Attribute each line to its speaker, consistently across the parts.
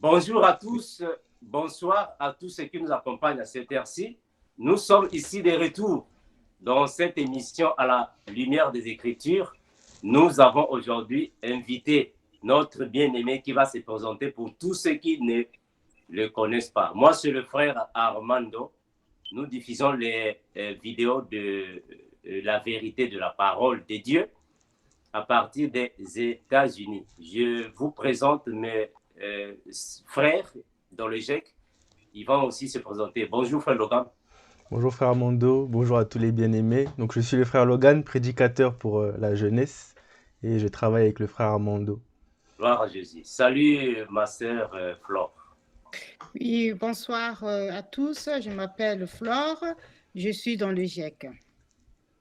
Speaker 1: Bonjour à tous, bonsoir à tous ceux qui nous accompagnent à cette heure-ci. Nous sommes ici de retour dans cette émission à la lumière des Écritures. Nous avons aujourd'hui invité notre bien-aimé qui va se présenter pour tous ceux qui ne le connaissent pas. Moi, c'est le frère Armando. Nous diffusons les vidéos de la vérité de la parole de Dieu à partir des États-Unis. Je vous présente mes frères dans le GEC. Ils vont aussi se présenter. Bonjour, frère Logan.
Speaker 2: Bonjour frère Armando, bonjour à tous les bien-aimés. Donc je suis le frère Logan, prédicateur pour la jeunesse et je travaille avec le frère Armando.
Speaker 1: Gloire à Jésus. Salut, ma sœur Flore.
Speaker 3: Oui, bonsoir à tous. Je m'appelle Flore. Je suis dans le GIEC.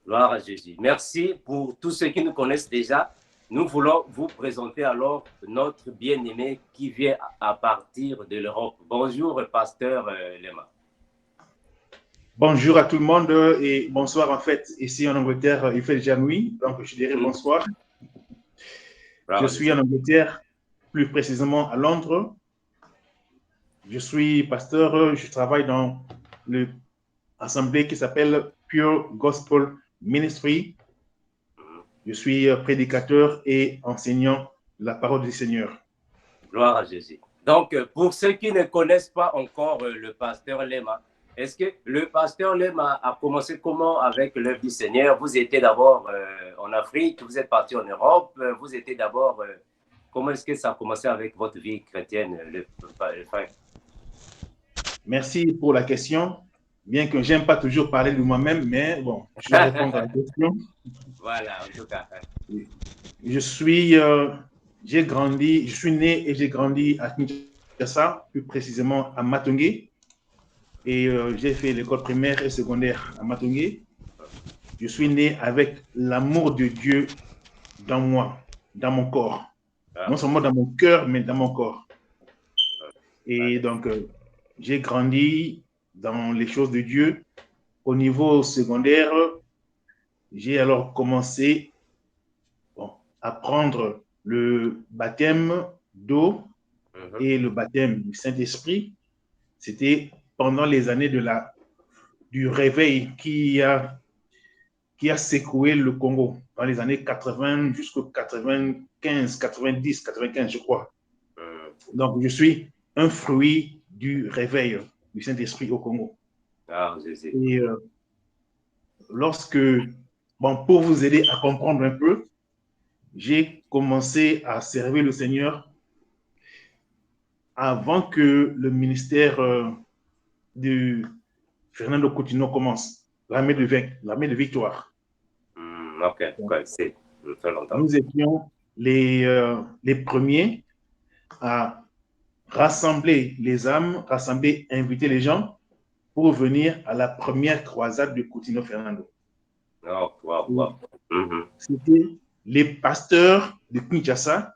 Speaker 1: Gloire à Jésus. Merci pour tous ceux qui nous connaissent déjà. Nous voulons vous présenter alors notre bien-aimé qui vient à partir de l'Europe. Bonjour, pasteur Lema.
Speaker 4: Bonjour à tout le monde et bonsoir en fait. Ici en Angleterre, il fait déjà nuit, donc je dirais bonsoir. Je suis en Angleterre, plus précisément à Londres. Je suis pasteur, je travaille dans l'assemblée qui s'appelle Pure Gospel Ministry. Je suis prédicateur et enseignant la parole du Seigneur.
Speaker 1: Gloire à Jésus. Donc, pour ceux qui ne connaissent pas encore le pasteur Lema, est-ce que le pasteur Lema a commencé comment avec l'œuvre du Seigneur? Vous étiez d'abord en Afrique, vous êtes parti en Europe, vous étiez d'abord... comment est-ce que ça a commencé avec votre vie chrétienne, le frère?
Speaker 4: Merci pour la question. Bien que j'aime pas toujours parler de moi-même, mais bon, je vais répondre à la question.
Speaker 1: Voilà, en tout cas.
Speaker 4: Je suis né et j'ai grandi à Kinshasa, plus précisément à Matongé. Et j'ai fait l'école primaire et secondaire à Matongé. Je suis né avec l'amour de Dieu dans moi, dans mon corps. Non seulement dans mon cœur, mais dans mon corps. Et donc, j'ai grandi dans les choses de Dieu. Au niveau secondaire, j'ai alors commencé à prendre le baptême d'eau et le baptême du Saint-Esprit. C'était pendant les années du réveil qui a secoué le Congo, dans les années 80 jusqu'au 95, 90, 95, je crois. Donc, je suis un fruit du réveil du Saint-Esprit au Congo. Et pour vous aider à comprendre un peu, j'ai commencé à servir le Seigneur avant que le ministère de Fernando Coutinho commence, l'armée de victoire.
Speaker 1: Ok, c'est très longtemps.
Speaker 4: Nous étions les premiers à rassembler les âmes, inviter les gens pour venir à la première croisade de Coutinho Fernando.
Speaker 1: Oh, wow.
Speaker 4: C'était les pasteurs de Kinshasa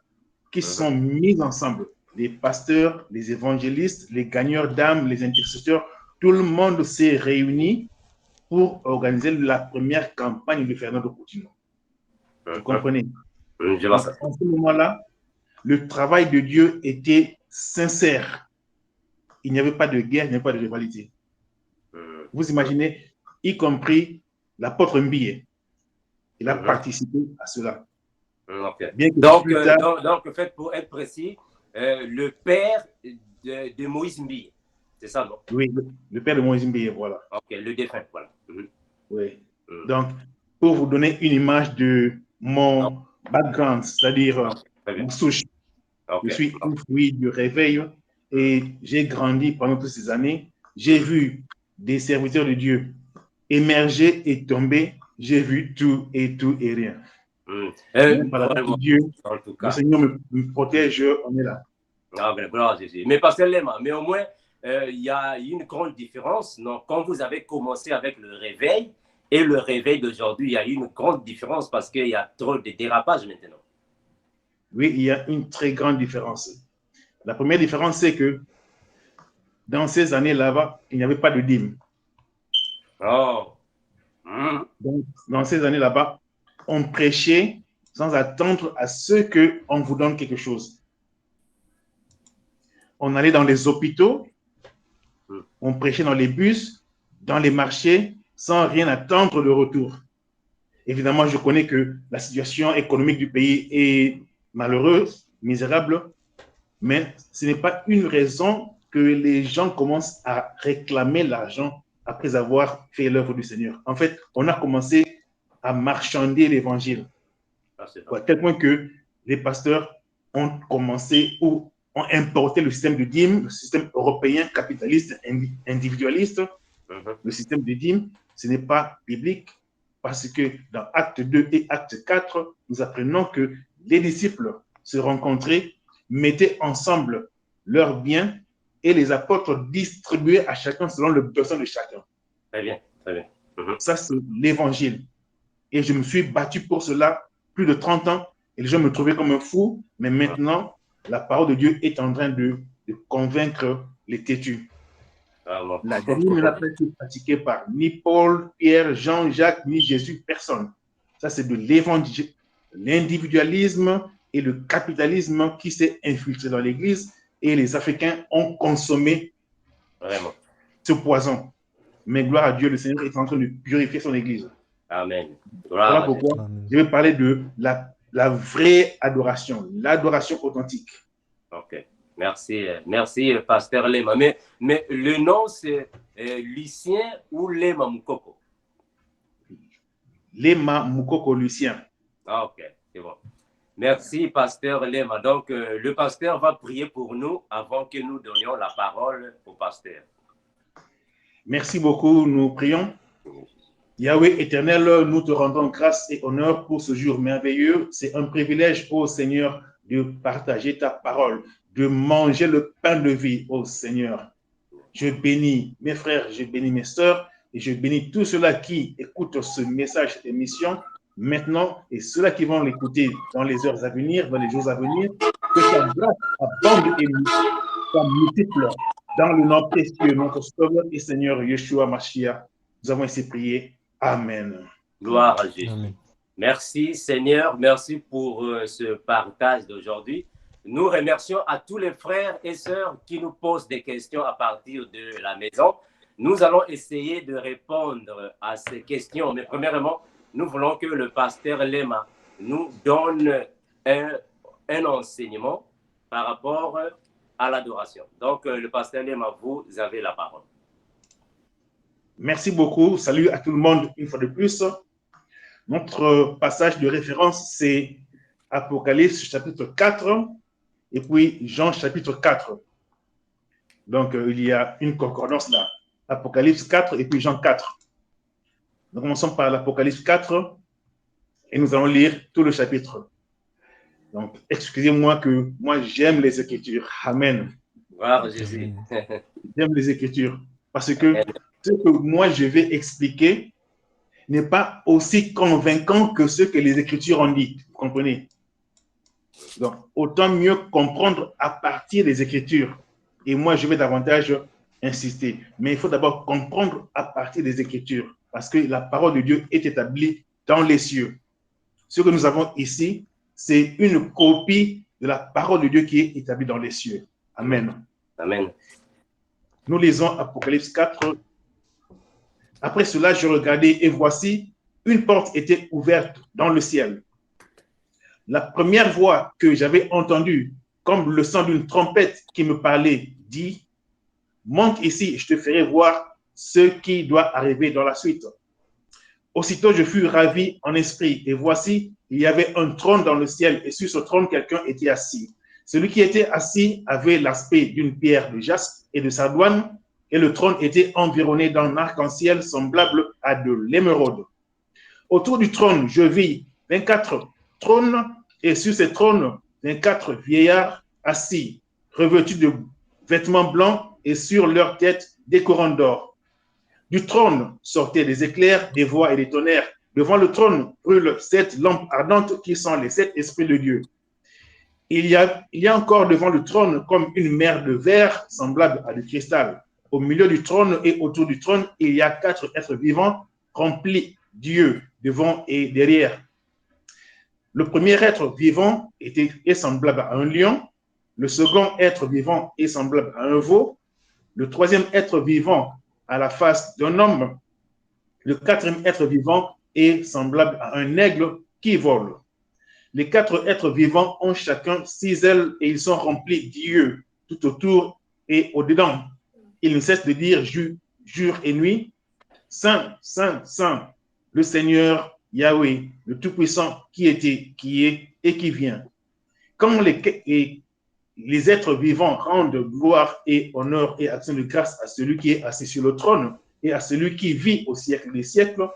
Speaker 4: qui sont mis ensemble. Les pasteurs, les évangélistes, les gagneurs d'âmes, les intercesseurs, tout le monde s'est réuni pour organiser la première campagne de Fernando Coutinho. Vous comprenez? Donc, à ce moment-là, le travail de Dieu était sincère. Il n'y avait pas de guerre, il n'y avait pas de rivalité. Vous imaginez, y compris l'apôtre Mbie. Il a participé à cela.
Speaker 1: Bien que donc, en fait, pour être précis, le père de Moïse Mbie, c'est ça, non?
Speaker 4: Oui, le père de Moïse Mbie, voilà.
Speaker 1: Ok, le défunt, voilà.
Speaker 4: Oui. Donc, pour vous donner une image de mon background, c'est-à-dire mon souche, je suis un fruit du réveil et j'ai grandi pendant toutes ces années. J'ai vu des serviteurs de Dieu émerger et tomber. J'ai vu tout et rien. Dieu, le Seigneur me protège, on est là.
Speaker 1: Ah, ben, gloire à Jésus. Mais pasteur Lema, mais au moins, il y a une grande différence. Non? Quand vous avez commencé avec le réveil et le réveil d'aujourd'hui, il y a une grande différence parce qu'il y a trop de dérapages maintenant.
Speaker 4: Oui, il y a une très grande différence. La première différence, c'est que dans ces années là-bas, il n'y avait pas de dîme.
Speaker 1: Oh.
Speaker 4: Donc, dans ces années là-bas, on prêchait sans attendre à ce qu'on vous donne quelque chose. on allait dans les hôpitaux, on prêchait dans les bus, dans les marchés, sans rien attendre de retour. Évidemment, je connais que la situation économique du pays est malheureuse, misérable, mais ce n'est pas une raison que les gens commencent à réclamer l'argent après avoir fait l'œuvre du Seigneur. En fait, on a commencé à marchander l'évangile, à tel point que les pasteurs ont commencé ou ont importé le système de dîmes, le système européen capitaliste, individualiste, le système de dîmes. Ce n'est pas biblique, parce que dans Acte 2 et Acte 4, nous apprenons que les disciples se rencontraient, mettaient ensemble leurs biens et les apôtres distribuaient à chacun selon le besoin de chacun.
Speaker 1: Très bien, très bien.
Speaker 4: Ça, c'est l'évangile. Et je me suis battu pour cela plus de 30 ans et les gens me trouvaient comme un fou, mais maintenant, la parole de Dieu est en train de convaincre les têtus. La dîme n'a pas été pratiquée par ni Paul, Pierre, Jean, Jacques, ni Jésus, personne. Ça, c'est de l'évangile, l'individualisme et le capitalisme qui s'est infiltré dans l'Église et les Africains ont consommé ce poison. Mais gloire à Dieu, le Seigneur est en train de purifier son Église.
Speaker 1: Amen.
Speaker 4: Voilà pourquoi je vais parler de la vraie adoration, l'adoration authentique.
Speaker 1: Ok. Merci, merci, Pasteur Lema. Mais le nom, c'est Lucien ou Lema Mukoko?
Speaker 4: Lema Mukoko Lucien.
Speaker 1: Ah, ok, c'est bon. Merci, Pasteur Lema. Donc, le pasteur va prier pour nous avant que nous donnions la parole au pasteur.
Speaker 4: Merci beaucoup, nous prions. Yahweh éternel, nous te rendons grâce et honneur pour ce jour merveilleux. C'est un privilège, ô Seigneur, de partager ta parole, de manger le pain de vie, ô Seigneur. Je bénis mes frères, je bénis mes sœurs et je bénis tous ceux-là qui écoutent ce message, cette émission maintenant et ceux-là qui vont l'écouter dans les heures à venir, dans les jours à venir. Que ta grâce abonde et soit multiple dans le nom précieux, notre Sauveur et Seigneur Yeshua Mashiach. Nous avons ainsi prié. Amen.
Speaker 1: Gloire à Jésus.
Speaker 2: Amen.
Speaker 1: Merci Seigneur, merci pour ce partage d'aujourd'hui. Nous remercions à tous les frères et sœurs qui nous posent des questions à partir de la maison. Nous allons essayer de répondre à ces questions. Mais premièrement, nous voulons que le pasteur Lema nous donne un enseignement par rapport à l'adoration. Donc, le pasteur Lema, vous avez la parole.
Speaker 4: Merci beaucoup. Salut à tout le monde une fois de plus. Notre passage de référence, c'est Apocalypse chapitre 4 et puis Jean chapitre 4. Donc, il y a une concordance là. Apocalypse 4 et puis Jean 4. Nous commençons par l'Apocalypse 4 et nous allons lire tout le chapitre. Donc, excusez-moi que moi, j'aime les Écritures. Amen.
Speaker 1: Gloire à Jésus.
Speaker 4: J'aime les Écritures parce que ce que moi, je vais expliquer n'est pas aussi convaincant que ce que les Écritures ont dit. Vous comprenez? Donc, autant mieux comprendre à partir des Écritures. Et moi, je vais davantage insister. Mais il faut d'abord comprendre à partir des Écritures parce que la parole de Dieu est établie dans les cieux. Ce que nous avons ici, c'est une copie de la parole de Dieu qui est établie dans les cieux. Amen.
Speaker 1: Amen.
Speaker 4: Nous lisons Apocalypse 4. Après cela, je regardais et voici, une porte était ouverte dans le ciel. La première voix que j'avais entendue, comme le son d'une trompette qui me parlait, dit, « Monte ici, je te ferai voir ce qui doit arriver dans la suite. » Aussitôt, je fus ravi en esprit, et voici, il y avait un trône dans le ciel, et sur ce trône, quelqu'un était assis. Celui qui était assis avait l'aspect d'une pierre de jaspe et de sardoine, et le trône était environné d'un arc-en-ciel semblable à de l'émeraude. Autour du trône, je vis 24 trônes, et sur ces trônes, 24 vieillards assis, revêtus de vêtements blancs, et sur leurs têtes des couronnes d'or. Du trône sortaient des éclairs, des voix et des tonnerres. Devant le trône brûlent 7 lampes ardentes qui sont les 7 esprits de Dieu. Il y a encore devant le trône comme une mer de verre semblable à du cristal. Au milieu du trône et autour du trône, il y a 4 êtres vivants remplis d'yeux devant et derrière. Le premier être vivant est semblable à un lion. Le second être vivant est semblable à un veau. Le troisième être vivant à la face d'un homme. Le quatrième être vivant est semblable à un aigle qui vole. Les quatre êtres vivants ont chacun 6 ailes et ils sont remplis d'yeux tout autour et au-dedans. Ils ne cessent de dire jour et nuit, Saint, Saint, Saint, le Seigneur Yahweh, le Tout-Puissant qui était, qui est et qui vient. Quand les êtres vivants rendent gloire et honneur et action de grâce à celui qui est assis sur le trône et à celui qui vit au siècle des siècles,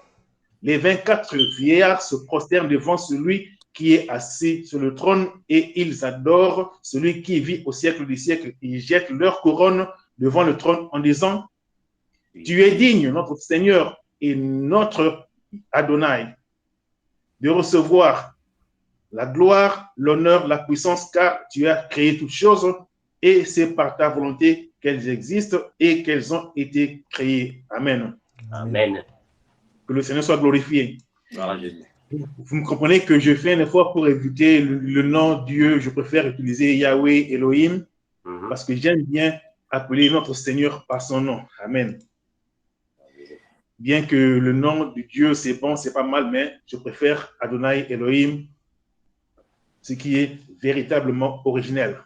Speaker 4: les 24 vieillards se prosternent devant celui qui est assis sur le trône et ils adorent celui qui vit au siècle des siècles. Ils jettent leur couronne devant le trône en disant, tu es digne, notre Seigneur et notre Adonai, de recevoir la gloire, l'honneur, la puissance, car tu as créé toutes choses et c'est par ta volonté qu'elles existent et qu'elles ont été créées. Amen.
Speaker 1: Amen.
Speaker 4: Que le Seigneur soit glorifié.
Speaker 1: Voilà, Jésus.
Speaker 4: Vous me comprenez que je fais un effort pour éviter le nom Dieu. Je préfère utiliser Yahweh, Elohim, parce que j'aime bien appeler notre Seigneur par son nom. Amen. Bien que le nom de Dieu, c'est bon, c'est pas mal, mais je préfère Adonai, Elohim, ce qui est véritablement originel.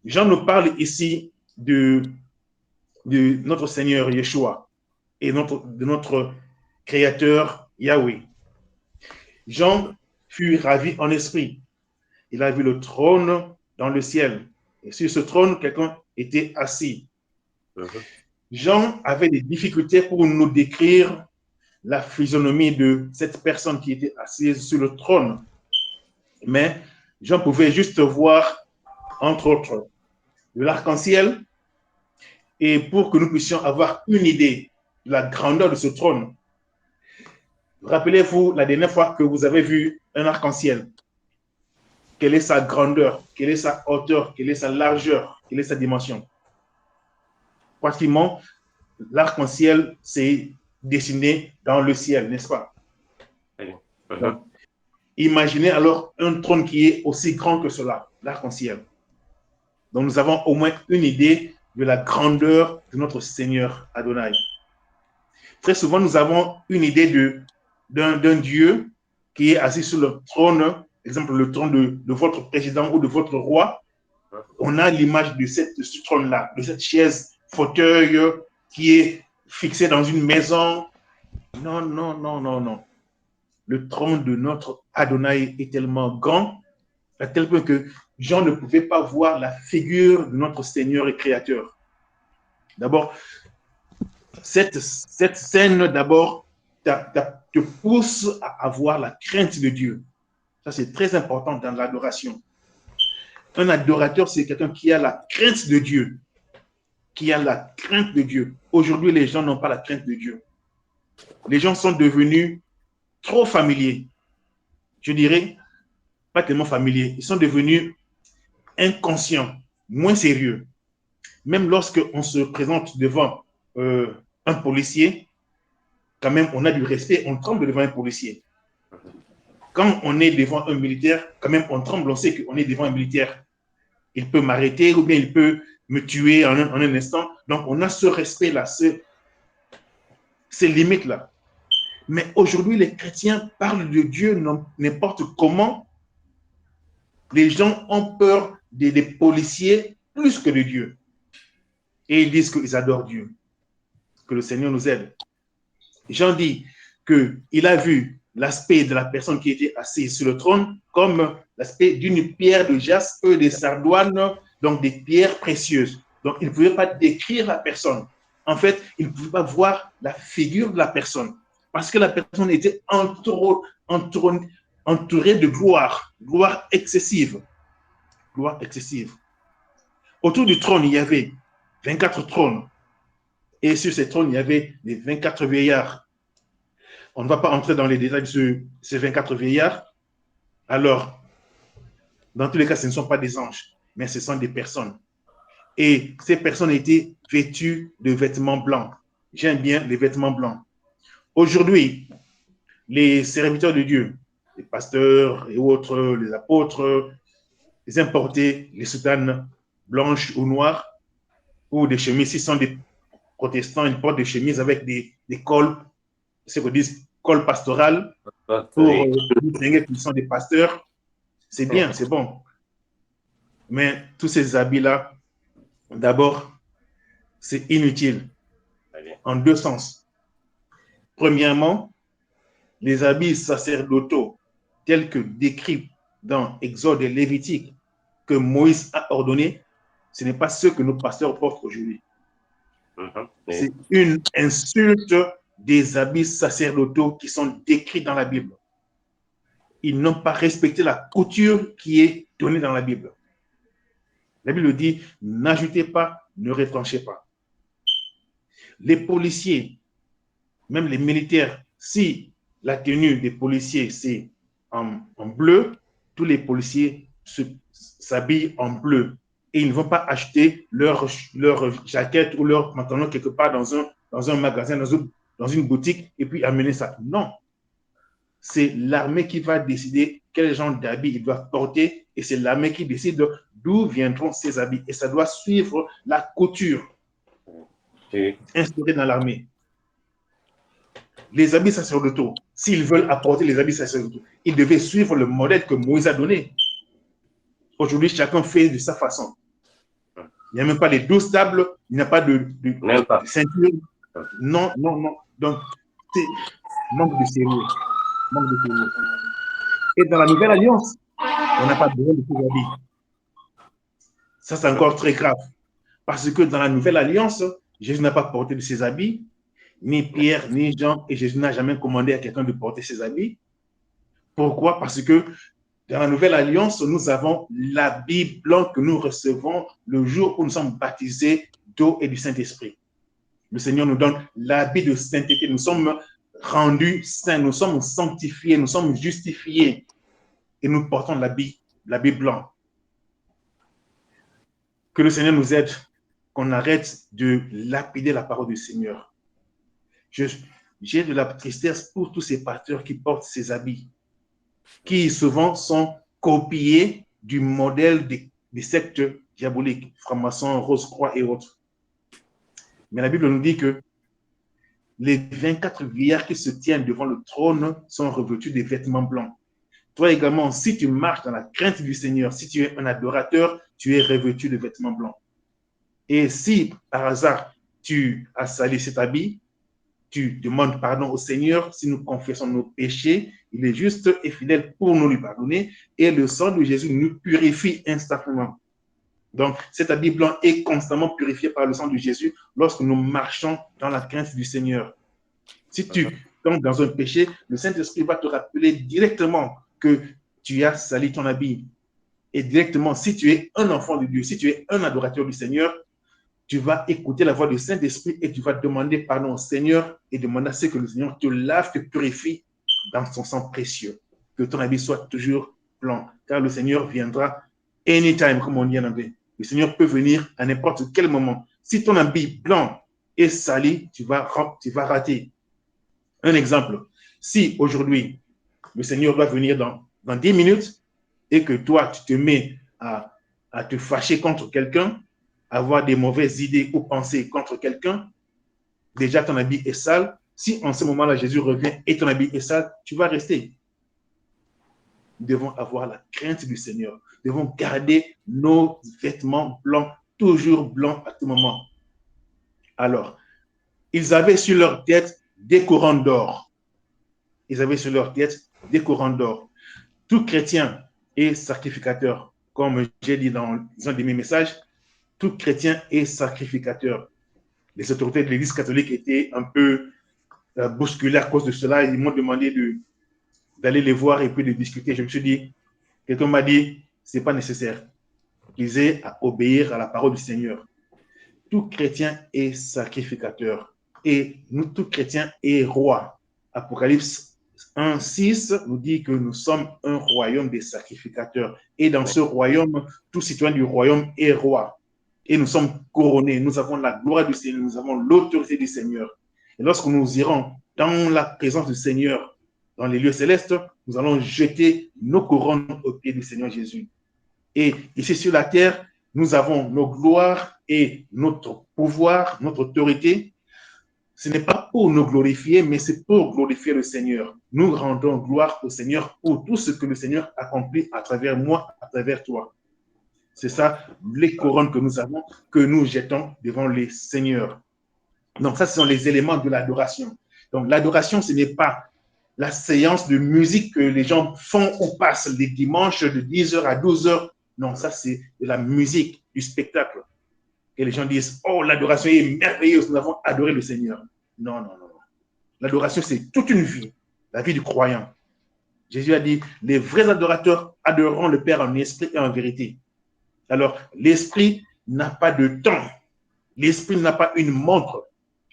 Speaker 4: Jean nous parle ici de notre Seigneur Yeshua et de notre Créateur Yahweh. Jean fut ravi en esprit. Il a vu le trône dans le ciel. Et sur ce trône, quelqu'un était assis. Jean avait des difficultés pour nous décrire la physionomie de cette personne qui était assise sur le trône. Mais Jean pouvait juste voir, entre autres, de l'arc-en-ciel. Et pour que nous puissions avoir une idée de la grandeur de ce trône, rappelez-vous la dernière fois que vous avez vu un arc-en-ciel. Quelle est sa grandeur? Quelle est sa hauteur? Quelle est sa largeur? Quelle est sa dimension? Pratiquement, l'arc-en-ciel s'est dessiné dans le ciel, n'est-ce pas? Donc, imaginez alors un trône qui est aussi grand que cela, l'arc-en-ciel. Donc, nous avons au moins une idée de la grandeur de notre Seigneur Adonai. Très souvent, nous avons une idée d'un Dieu qui est assis sur le trône, exemple le trône de votre président ou de votre roi. On a l'image de ce trône-là, de cette chaise, fauteuil qui est fixé dans une maison. Non, non, non, non, non. Le trône de notre Adonai est tellement grand, à tel point que Jean ne pouvait pas voir la figure de notre Seigneur et Créateur. D'abord, cette scène, d'abord, te pousse à avoir la crainte de Dieu. Ça, c'est très important dans l'adoration. Un adorateur, c'est quelqu'un qui a la crainte de Dieu. Qui a la crainte de Dieu. Aujourd'hui, les gens n'ont pas la crainte de Dieu. Les gens sont devenus trop familiers. Je dirais, pas tellement familiers. Ils sont devenus inconscients, moins sérieux. Même lorsqu'on se présente devant un policier, quand même, on a du respect, on tremble devant un policier. Quand on est devant un militaire, quand même, on tremble, on sait qu'on est devant un militaire. Il peut m'arrêter ou bien il peut me tuer en un instant. Donc, on a ce respect-là, ces limites-là. Mais aujourd'hui, les chrétiens parlent de Dieu n'importe comment. Les gens ont peur des policiers plus que de Dieu. Et ils disent qu'ils adorent Dieu. Que le Seigneur nous aide. Jean dit qu'il a vu l'aspect de la personne qui était assise sur le trône comme l'aspect d'une pierre de jaspe, des sardoines, donc des pierres précieuses. Donc, il ne pouvait pas décrire la personne. En fait, il ne pouvait pas voir la figure de la personne parce que la personne était entourée de gloire excessive. Gloire excessive. Autour du trône, il y avait 24 trônes. Et sur ces trônes, il y avait les 24 vieillards. On ne va pas entrer dans les détails de ces 24 vieillards. Alors, dans tous les cas, ce ne sont pas des anges, mais ce sont des personnes. Et ces personnes étaient vêtues de vêtements blancs. J'aime bien les vêtements blancs. Aujourd'hui, les serviteurs de Dieu, les pasteurs et autres, les apôtres, ils aiment porter les soutanes blanches ou noires ou des chemises. S'ils sont des protestants, ils portent des chemises avec des cols, ce qu'on dit col pastoral, pour distinguer qu'ils sont des pasteurs. C'est bien, c'est bon. Mais tous ces habits-là, d'abord, c'est inutile en deux sens. Premièrement, les habits sacerdotaux tels que décrits dans Exode et Lévitique que Moïse a ordonné, ce n'est pas ce que nos pasteurs portent aujourd'hui. C'est une insulte des habits sacerdotaux qui sont décrits dans la Bible. Ils n'ont pas respecté la couture qui est donnée dans la Bible. La Bible dit, n'ajoutez pas, ne retраnchez pas. Les policiers, même les militaires, si la tenue des policiers, c'est en bleu, tous les policiers s'habillent en bleu. Et ils ne vont pas acheter leur jaquette ou leur pantalon quelque part dans un magasin, dans une boutique, et puis amener ça. Non. C'est l'armée qui va décider quel genre d'habits ils doivent porter, et c'est l'armée qui décide d'où viendront ces habits. Et ça doit suivre la couture instaurée dans l'armée. Les habits sacerdotaux, s'ils veulent apporter les habits sacerdotaux, ils devaient suivre le modèle que Moïse a donné. Aujourd'hui, chacun fait de sa façon. Il n'y a même pas les 12 tables, il n'y a pas de ceinture. Non, non, non. Donc, c'est manque de sérieux. Manque de sérieux. Et dans la Nouvelle Alliance, on n'a pas besoin de ces habits. Ça, c'est encore très grave. Parce que dans la Nouvelle Alliance, Jésus n'a pas porté de ses habits, ni Pierre, ni Jean, et Jésus n'a jamais commandé à quelqu'un de porter ses habits. Pourquoi? Parce que dans la Nouvelle Alliance, nous avons l'habit blanc que nous recevons le jour où nous sommes baptisés d'eau et du Saint-Esprit. Le Seigneur nous donne l'habit de sainteté. Nous sommes rendus saints, nous sommes sanctifiés, nous sommes justifiés. Et nous portons l'habit blanc. Que le Seigneur nous aide, qu'on arrête de lapider la parole du Seigneur. J'ai de la tristesse pour tous ces pasteurs qui portent ces habits, qui souvent sont copiés du modèle des sectes diaboliques, francs-maçons, Rose-Croix et autres. Mais la Bible nous dit que les 24 vieillards qui se tiennent devant le trône sont revêtus des vêtements blancs. Toi également, si tu marches dans la crainte du Seigneur, si tu es un adorateur, tu es revêtu de vêtements blancs. Et si par hasard tu as sali cet habit, tu demandes pardon au Seigneur. Si nous confessons nos péchés, il est juste et fidèle pour nous lui pardonner. Et le sang de Jésus nous purifie instantanément. Donc, cet habit blanc est constamment purifié par le sang de Jésus lorsque nous marchons dans la crainte du Seigneur. Si tu tombes dans un péché, le Saint-Esprit va te rappeler directement que tu as sali ton habit. Et directement, si tu es un enfant de Dieu, si tu es un adorateur du Seigneur, tu vas écouter la voix du Saint-Esprit et tu vas demander pardon au Seigneur et demander à ce que le Seigneur te lave, te purifie dans son sang précieux. Que ton habit soit toujours blanc, car le Seigneur viendra anytime, comme on dit en anglais. Le Seigneur peut venir à n'importe quel moment. Si ton habit blanc est sali, tu vas rater. Un exemple, si aujourd'hui, le Seigneur va venir dans 10 minutes et que toi, tu te mets à te fâcher contre quelqu'un, avoir des mauvaises idées ou pensées contre quelqu'un, déjà ton habit est sale. Si en ce moment-là, Jésus revient et ton habit est sale, tu vas rester. Nous devons avoir la crainte du Seigneur. Nous devons garder nos vêtements blancs, toujours blancs à tout moment. Alors, ils avaient sur leur tête des couronnes d'or. Ils avaient sur leur tête des couronnes d'or. Tout chrétien est sacrificateur. Comme j'ai dit dans un de mes messages, tout chrétien est sacrificateur. Les autorités de l'Église catholique étaient un peu bousculées à cause de cela. Ils m'ont demandé d'aller les voir et puis de discuter. Je me suis dit, quelqu'un m'a dit, ce n'est pas nécessaire qu'ils aient à obéir à la parole du Seigneur. Tout chrétien est sacrificateur et nous, tout chrétien est roi. Apocalypse 1:6 nous dit que nous sommes un royaume des sacrificateurs. Et dans ce royaume, tout citoyen du royaume est roi. Et nous sommes couronnés. Nous avons la gloire du Seigneur. Nous avons l'autorité du Seigneur. Et lorsque nous irons dans la présence du Seigneur, dans les lieux célestes, nous allons jeter nos couronnes aux pieds du Seigneur Jésus. Et ici sur la terre, nous avons nos gloires et notre pouvoir, notre autorité. Ce n'est pas pour nous glorifier, mais c'est pour glorifier le Seigneur. Nous rendons gloire au Seigneur pour tout ce que le Seigneur accomplit à travers moi, à travers toi. C'est ça, les couronnes que nous avons, que nous jetons devant les seigneurs. Donc ça, ce sont les éléments de l'adoration. Donc l'adoration, ce n'est pas la séance de musique que les gens font ou passent les dimanches de 10h à 12h. Non, ça, c'est de la musique, du spectacle. Et les gens disent, oh, l'adoration est merveilleuse, nous avons adoré le Seigneur. Non, non, non. L'adoration, c'est toute une vie, la vie du croyant. Jésus a dit, les vrais adorateurs adoreront le Père en esprit et en vérité. Alors, l'esprit n'a pas de temps. L'esprit n'a pas une montre.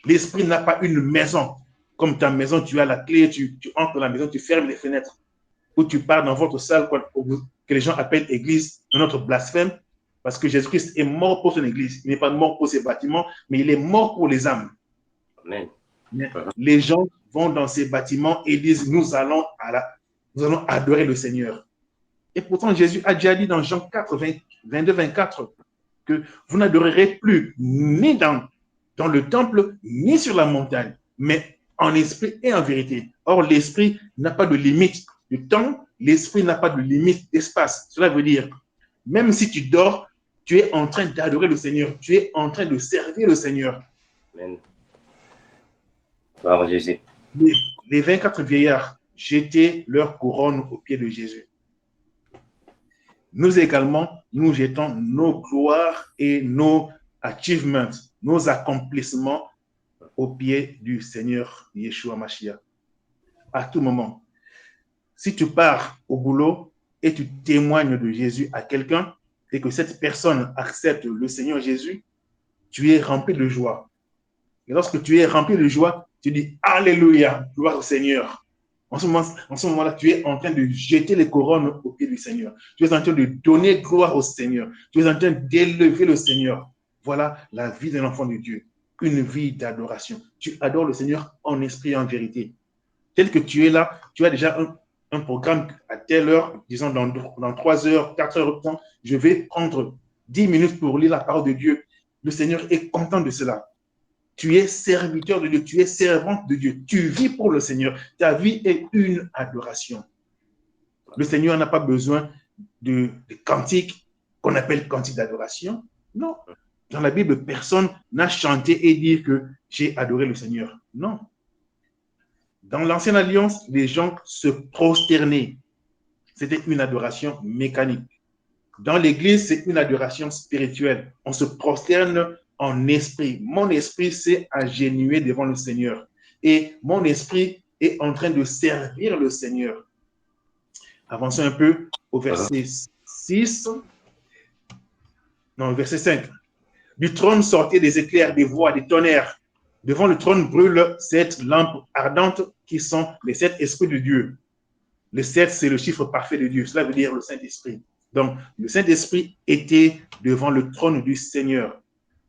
Speaker 4: L'esprit n'a pas une maison. Comme ta maison, tu as la clé, tu entres dans la maison, tu fermes les fenêtres. Ou tu pars dans votre salle que les gens appellent église, notre blasphème, parce que Jésus-Christ est mort pour son église. Il n'est pas mort pour ses bâtiments, mais il est mort pour les âmes.
Speaker 1: Amen.
Speaker 4: Les gens vont dans ces bâtiments et disent, nous allons adorer le Seigneur. Et pourtant, Jésus a déjà dit dans Jean 4, 22, 24, que vous n'adorerez plus ni dans le temple, ni sur la montagne, mais en esprit et en vérité. Or, l'esprit n'a pas de limite de temps, l'esprit n'a pas de limite d'espace. Cela veut dire, même si tu dors, tu es en train d'adorer le Seigneur, tu es en train de servir le Seigneur.
Speaker 1: Amen. Gloire à Jésus.
Speaker 4: Les 24 vieillards jetaient leur couronne aux pieds de Jésus. Nous également, nous jetons nos gloires et nos achievements, nos accomplissements aux pieds du Seigneur Yeshua Mashiach. À tout moment. Si tu pars au boulot et tu témoignes de Jésus à quelqu'un et que cette personne accepte le Seigneur Jésus, tu es rempli de joie. Et lorsque tu es rempli de joie, tu dis Alléluia, gloire au Seigneur. En ce moment-là, tu es en train de jeter les couronnes aux pieds du Seigneur. Tu es en train de donner gloire au Seigneur. Tu es en train d'élever le Seigneur. Voilà la vie d'un enfant de Dieu. Une vie d'adoration. Tu adores le Seigneur en esprit et en vérité. Tel que tu es là, tu as déjà un programme à telle heure, disons dans 3 heures, 4 heures de temps, je vais prendre 10 minutes pour lire la parole de Dieu. Le Seigneur est content de cela. Tu es serviteur de Dieu, tu es servante de Dieu, tu vis pour le Seigneur. Ta vie est une adoration. Le Seigneur n'a pas besoin de cantiques qu'on appelle cantiques d'adoration. Non. Dans la Bible, personne n'a chanté et dit que j'ai adoré le Seigneur. Non. Dans l'Ancienne Alliance, les gens se prosternaient. C'était une adoration mécanique. Dans l'Église, c'est une adoration spirituelle. On se prosterne en esprit. Mon esprit s'est agenouillé devant le Seigneur. Et mon esprit est en train de servir le Seigneur. Avançons un peu au verset 6. Non, verset 5. Du trône sortaient des éclairs, des voix, des tonnerres. Devant le trône brûle 7 lampes ardentes qui sont les 7 esprits de Dieu. Le 7, c'est le chiffre parfait de Dieu. Cela veut dire le Saint-Esprit. Donc, le Saint-Esprit était devant le trône du Seigneur.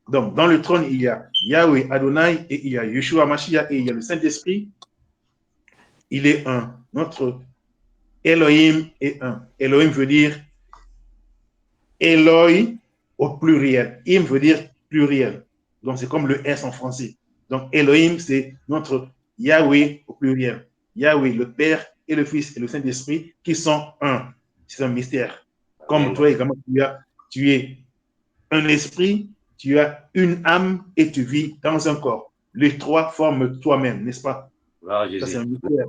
Speaker 4: Donc, dans le trône, il y a Yahweh Adonai et il y a Yeshua Mashiach et il y a le Saint-Esprit. Il est un. Notre Elohim est un. Elohim veut dire Eloi au pluriel. Im veut dire pluriel. Donc, c'est comme le S en français. Donc, Elohim, c'est notre Yahweh au pluriel. Yahweh, le Père et le Fils et le Saint-Esprit qui sont un. C'est un mystère. Comme toi également, tu es un esprit, tu as une âme et tu vis dans un corps. Les trois forment toi-même, n'est-ce pas? Ça, c'est un mystère.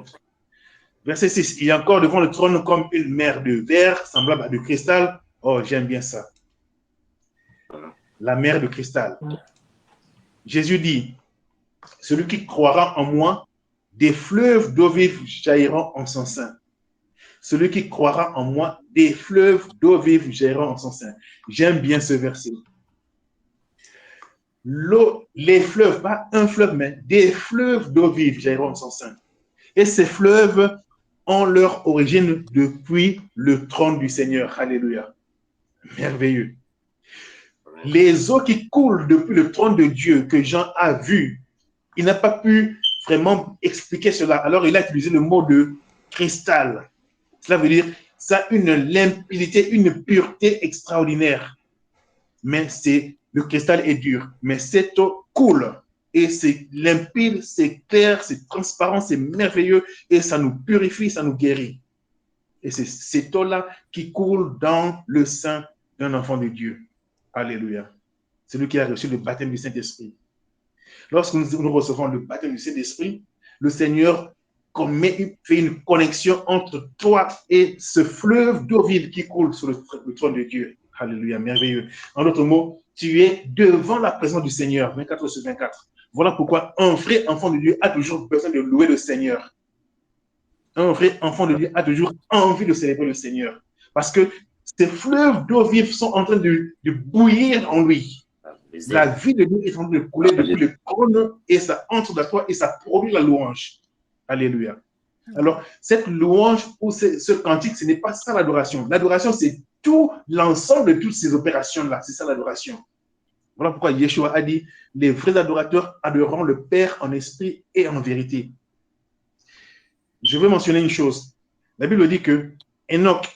Speaker 4: Verset 6. Il y a encore devant le trône comme une mer de verre, semblable à du cristal. Oh, j'aime bien ça. La mer de cristal. Jésus dit, celui qui croira en moi, des fleuves d'eau vive jailliront en son sein. Celui qui croira en moi, des fleuves d'eau vive jailliront en son sein. J'aime bien ce verset. L'eau, les fleuves, pas un fleuve, mais des fleuves d'eau vive jailliront en son sein. Et ces fleuves ont leur origine depuis le trône du Seigneur. Alléluia. Merveilleux. Les eaux qui coulent depuis le trône de Dieu que Jean a vu, il n'a pas pu vraiment expliquer cela. Alors, il a utilisé le mot de cristal. Cela veut dire ça a une limpidité, une pureté extraordinaire. Mais le cristal est dur, mais cette eau coule. Et c'est limpide, c'est clair, c'est transparent, c'est merveilleux, et ça nous purifie, ça nous guérit. Et c'est cette eau-là qui coule dans le sein d'un enfant de Dieu. Alléluia. C'est lui qui a reçu le baptême du Saint-Esprit. Lorsque nous recevons le baptême du Saint-Esprit, le Seigneur fait une connexion entre toi et ce fleuve d'eau vive qui coule sur le trône de Dieu. Alléluia, merveilleux. En d'autres mots, tu es devant la présence du Seigneur, 24/24. Voilà pourquoi un vrai enfant de Dieu a toujours besoin de louer le Seigneur. Un vrai enfant de Dieu a toujours envie de célébrer le Seigneur. Parce que ces fleuves d'eau vive sont en train de bouillir en lui. La vie de Dieu est en train de couler depuis le trône et ça entre dans toi et ça produit la louange. Alléluia. Alors, cette louange ou ce cantique, ce n'est pas ça l'adoration. L'adoration, c'est tout l'ensemble de toutes ces opérations-là. C'est ça l'adoration. Voilà pourquoi Yeshua a dit, les vrais adorateurs adoreront le Père en esprit et en vérité. Je veux mentionner une chose. La Bible dit que Enoch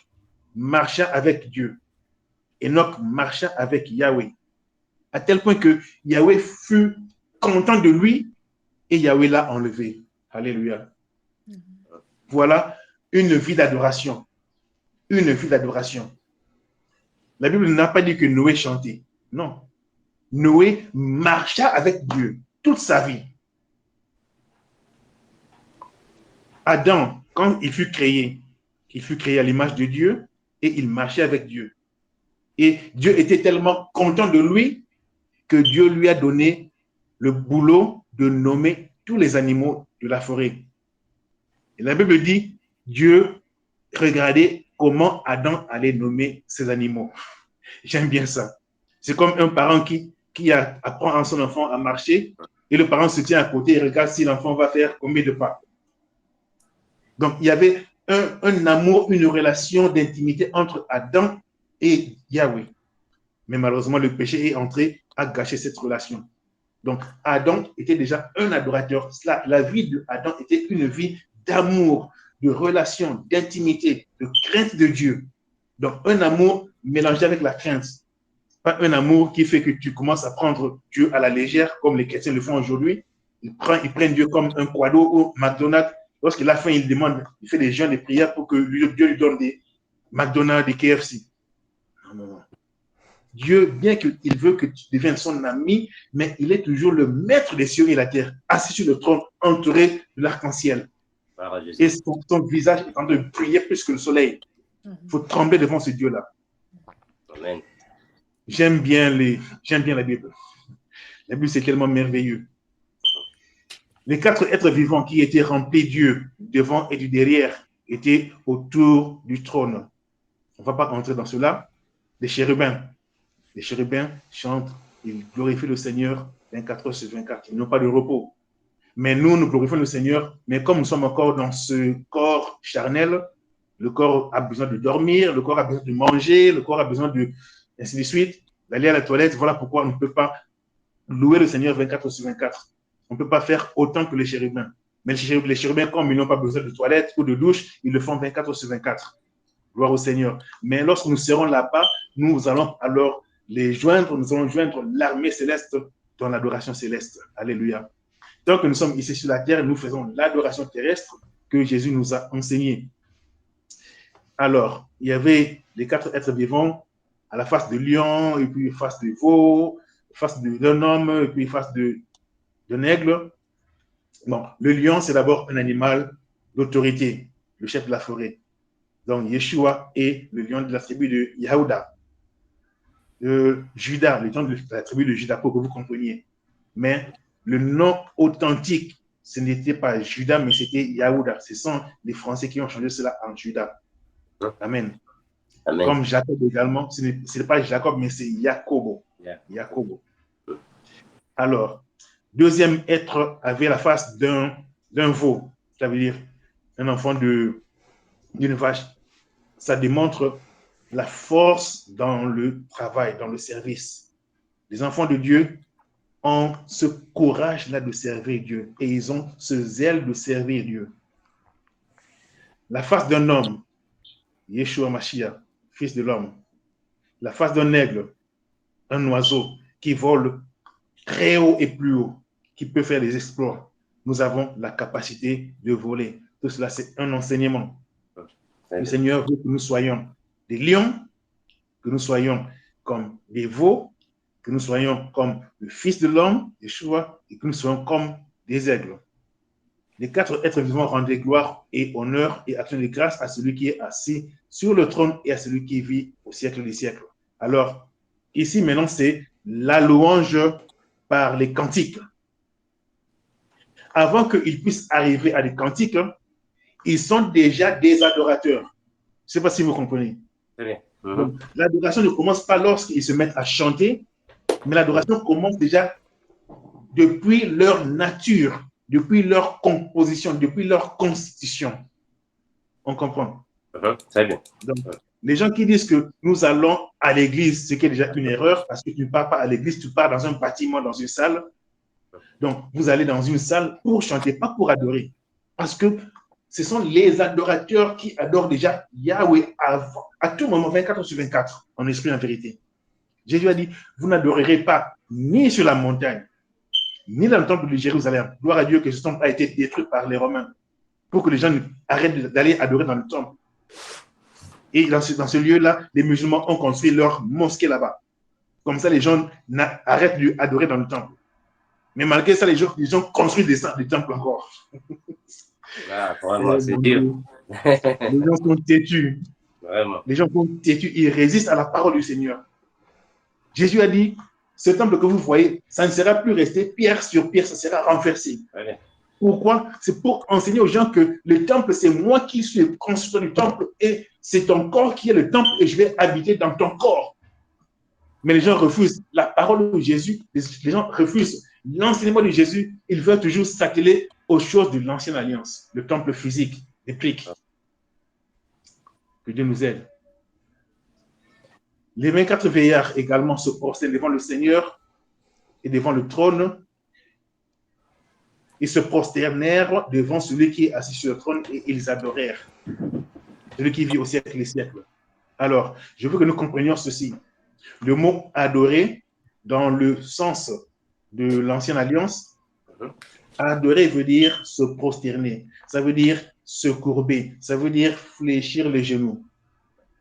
Speaker 4: marcha avec Dieu. Enoch marcha avec Yahweh. À tel point que Yahweh fut content de lui et Yahweh l'a enlevé. Alléluia. Voilà une vie d'adoration. Une vie d'adoration. La Bible n'a pas dit que Noé chantait. Non. Noé marcha avec Dieu toute sa vie. Adam, quand il fut créé à l'image de Dieu et il marchait avec Dieu. Et Dieu était tellement content de lui que Dieu lui a donné le boulot de nommer tous les animaux de la forêt. Et la Bible dit, Dieu regardait comment Adam allait nommer ces animaux. J'aime bien ça. C'est comme un parent qui apprend à son enfant à marcher et le parent se tient à côté et regarde si l'enfant va faire combien de pas. Donc, il y avait un amour, une relation d'intimité entre Adam et Yahweh. Mais malheureusement, le péché est entré à gâcher cette relation. Donc, Adam était déjà un adorateur. La vie d'Adam était une vie d'amour, de relation, d'intimité, de crainte de Dieu. Donc, un amour mélangé avec la crainte. Pas un amour qui fait que tu commences à prendre Dieu à la légère, comme les chrétiens le font aujourd'hui. Ils prennent Dieu comme un cadeau au McDonald's. Lorsqu'il a faim, il fait des jeûnes, des prières pour que Dieu lui donne des McDonald's, des KFC. Non. Dieu, bien qu'il veut que tu deviennes son ami, mais il est toujours le maître des cieux et de la terre, assis sur le trône, entouré de l'arc-en-ciel. Et son visage est en train de briller plus que le soleil. Il faut trembler devant ce Dieu-là.
Speaker 1: Amen.
Speaker 4: J'aime bien la Bible. La Bible, c'est tellement merveilleux. Les 4 êtres vivants qui étaient remplis Dieu, devant et du derrière, étaient autour du trône. On ne va pas entrer dans cela. Les chérubins chantent, ils glorifient le Seigneur 24/24. Ils n'ont pas de repos. Mais nous glorifions le Seigneur, mais comme nous sommes encore dans ce corps charnel, le corps a besoin de dormir, le corps a besoin de manger, le corps a besoin de, ainsi de suite, d'aller à la toilette. Voilà pourquoi on ne peut pas louer le Seigneur 24/24. On ne peut pas faire autant que les chérubins. Mais les chérubins, comme ils n'ont pas besoin de toilette ou de douche, ils le font 24/24. Gloire au Seigneur. Mais lorsque nous serons là-bas, nous allons alors nous allons joindre l'armée céleste dans l'adoration céleste. Alléluia. Tant que nous sommes ici sur la terre, nous faisons l'adoration terrestre que Jésus nous a enseignée. Alors, il y avait les 4 êtres vivants à la face de lion, et puis face de veau, face d'un homme, et puis face d'un aigle. Bon, le lion, c'est d'abord un animal d'autorité, le chef de la forêt. Donc, Yeshua est le lion de la tribu de Yehuda. Judas, le lion de la tribu de Judas, pour que vous compreniez. Mais le nom authentique, ce n'était pas Judas, mais c'était Yehuda. Ce sont les Français qui ont changé cela en Judas. Amen.
Speaker 1: Amen.
Speaker 4: Comme Jacob également, ce n'est pas Jacob, mais c'est Jacobo. Jacobo. Alors, deuxième être avait la face d'un veau, ça veut dire un enfant d'une vache. Ça démontre la force dans le travail, dans le service. Les enfants de Dieu ont ce courage-là de servir Dieu et ils ont ce zèle de servir Dieu. La face d'un homme, Yeshua Mashiach, fils de l'homme. La face d'un aigle, un oiseau qui vole très haut et plus haut, qui peut faire des exploits. Nous avons la capacité de voler. Tout cela, c'est un enseignement. Le Seigneur veut que nous soyons des lions, que nous soyons comme des veaux, que nous soyons comme le Fils de l'homme, Yeshua, et que nous soyons comme des aigles. Les quatre êtres vivants rendaient gloire et honneur et action de grâce à celui qui est assis sur le trône et à celui qui vit au siècle des siècles. Alors, ici maintenant, c'est la louange par les cantiques. Avant qu'ils puissent arriver à des cantiques, ils sont déjà des adorateurs. Je ne sais pas si vous comprenez. Donc, l'adoration ne commence pas lorsqu'ils se mettent à chanter, mais l'adoration commence déjà depuis leur nature, depuis leur composition, depuis leur constitution. On comprend?
Speaker 1: Très bien.
Speaker 4: Donc, les gens qui disent que nous allons à l'église, ce qui est déjà une erreur, parce que tu ne pars pas à l'église, tu pars dans un bâtiment, dans une salle. Donc, vous allez dans une salle pour chanter, pas pour adorer. Parce que ce sont les adorateurs qui adorent déjà Yahweh à tout moment, 24/24, en esprit et en vérité. Jésus a dit, vous n'adorerez pas ni sur la montagne, ni dans le temple de Jérusalem. Gloire à Dieu que ce temple a été détruit par les Romains pour que les gens arrêtent d'aller adorer dans le temple. Et dans ce lieu-là, les musulmans ont construit leur mosquée là-bas. Comme ça, les gens arrêtent d'adorer dans le temple. Mais malgré ça, les gens construisent des temples encore.
Speaker 1: Ah, vraiment, c'est dur.
Speaker 4: Les gens sont têtus.
Speaker 1: Vraiment.
Speaker 4: Les gens sont têtus. Ils résistent à la parole du Seigneur. Jésus a dit, ce temple que vous voyez, ça ne sera plus resté pierre sur pierre, ça sera renversé.
Speaker 1: Ouais.
Speaker 4: Pourquoi? C'est pour enseigner aux gens que le temple, c'est moi qui suis le constructeur du temple et c'est ton corps qui est le temple et je vais habiter dans ton corps. Mais les gens refusent la parole de Jésus, les gens refusent l'enseignement de Jésus, ils veulent toujours s'atteler aux choses de l'ancienne alliance, le temple physique, épique. Que Dieu nous aide. Les 24 veillards également se prosternent devant le Seigneur et devant le trône. Ils se prosternèrent devant celui qui est assis sur le trône et ils adorèrent celui qui vit au siècle des siècles. Alors, je veux que nous comprenions ceci. Le mot adorer, dans le sens de l'ancienne alliance, adorer veut dire se prosterner, ça veut dire se courber, ça veut dire fléchir les genoux.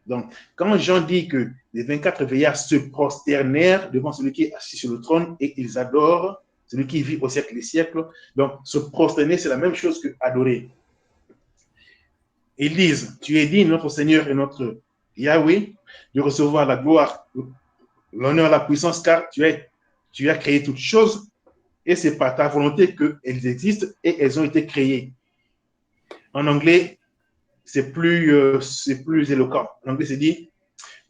Speaker 4: Donc, quand Jean dit que les 24 veillards se prosternèrent devant celui qui est assis sur le trône et ils adorent celui qui vit au siècle des siècles, donc se prosterner, c'est la même chose que adorer. Ils disent, tu es digne, notre Seigneur et notre Yahweh, de recevoir la gloire, l'honneur, la puissance, car tu as créé toutes choses et c'est par ta volonté qu'elles existent et elles ont été créées. En anglais, c'est plus éloquent. En anglais, c'est dit,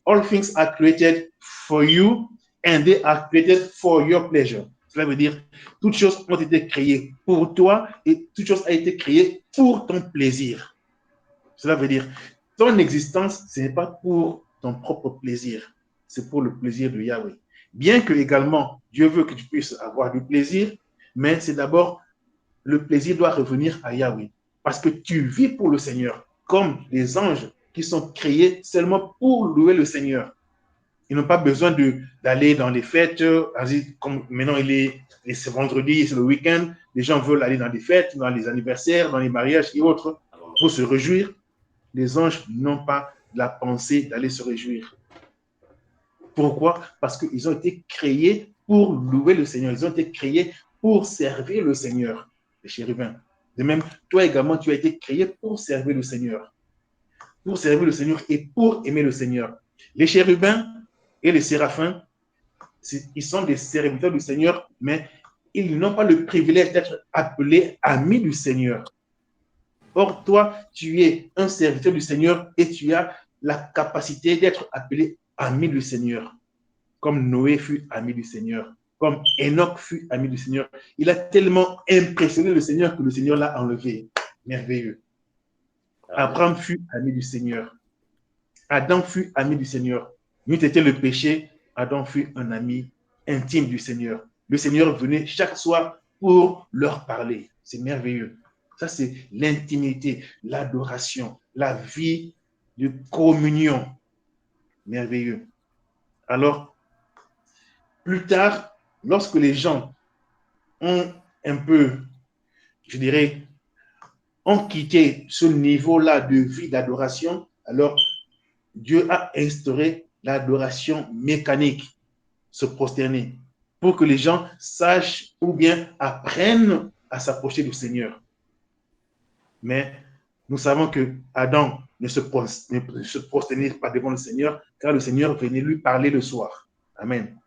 Speaker 4: all things are created for you and they are created for your pleasure. Cela veut dire, toutes choses ont été créées pour toi et toutes choses ont été créées pour ton plaisir. Cela veut dire, ton existence, ce n'est pas pour ton propre plaisir, c'est pour le plaisir de Yahweh. Bien que également, Dieu veut que tu puisses avoir du plaisir, mais c'est d'abord, le plaisir doit revenir à Yahweh. Parce que tu vis pour le Seigneur, comme les anges qui sont créés seulement pour louer le Seigneur. Ils n'ont pas besoin d'aller dans les fêtes, comme maintenant c'est vendredi, c'est le week-end, les gens veulent aller dans des fêtes, dans les anniversaires, dans les mariages et autres, pour se réjouir. Les anges n'ont pas la pensée d'aller se réjouir. Pourquoi? Parce qu'ils ont été créés pour louer le Seigneur. Ils ont été créés pour servir le Seigneur, les chérubins. De même, toi également, tu as été créé pour servir le Seigneur. Pour servir le Seigneur et pour aimer le Seigneur. Les chérubins et les séraphins, ils sont des serviteurs du Seigneur, mais ils n'ont pas le privilège d'être appelés amis du Seigneur. Or, toi, tu es un serviteur du Seigneur et tu as la capacité d'être appelé ami du Seigneur. Comme Noé fut ami du Seigneur, comme Enoch fut ami du Seigneur. Il a tellement impressionné le Seigneur que le Seigneur l'a enlevé. Merveilleux. Abraham fut ami du Seigneur. Adam fut ami du Seigneur. N'eût été le péché, Adam fut un ami intime du Seigneur. Le Seigneur venait chaque soir pour leur parler. C'est merveilleux. Ça, c'est l'intimité, l'adoration, la vie de communion. Merveilleux. Alors, plus tard, lorsque les gens ont un peu, je dirais, ont quitté ce niveau-là de vie d'adoration, alors Dieu a instauré l'adoration mécanique, se prosterner, pour que les gens sachent ou bien apprennent à s'approcher du Seigneur. Mais nous savons que Adam ne se prosternait pas devant le Seigneur, car le Seigneur venait lui parler le soir. Amen.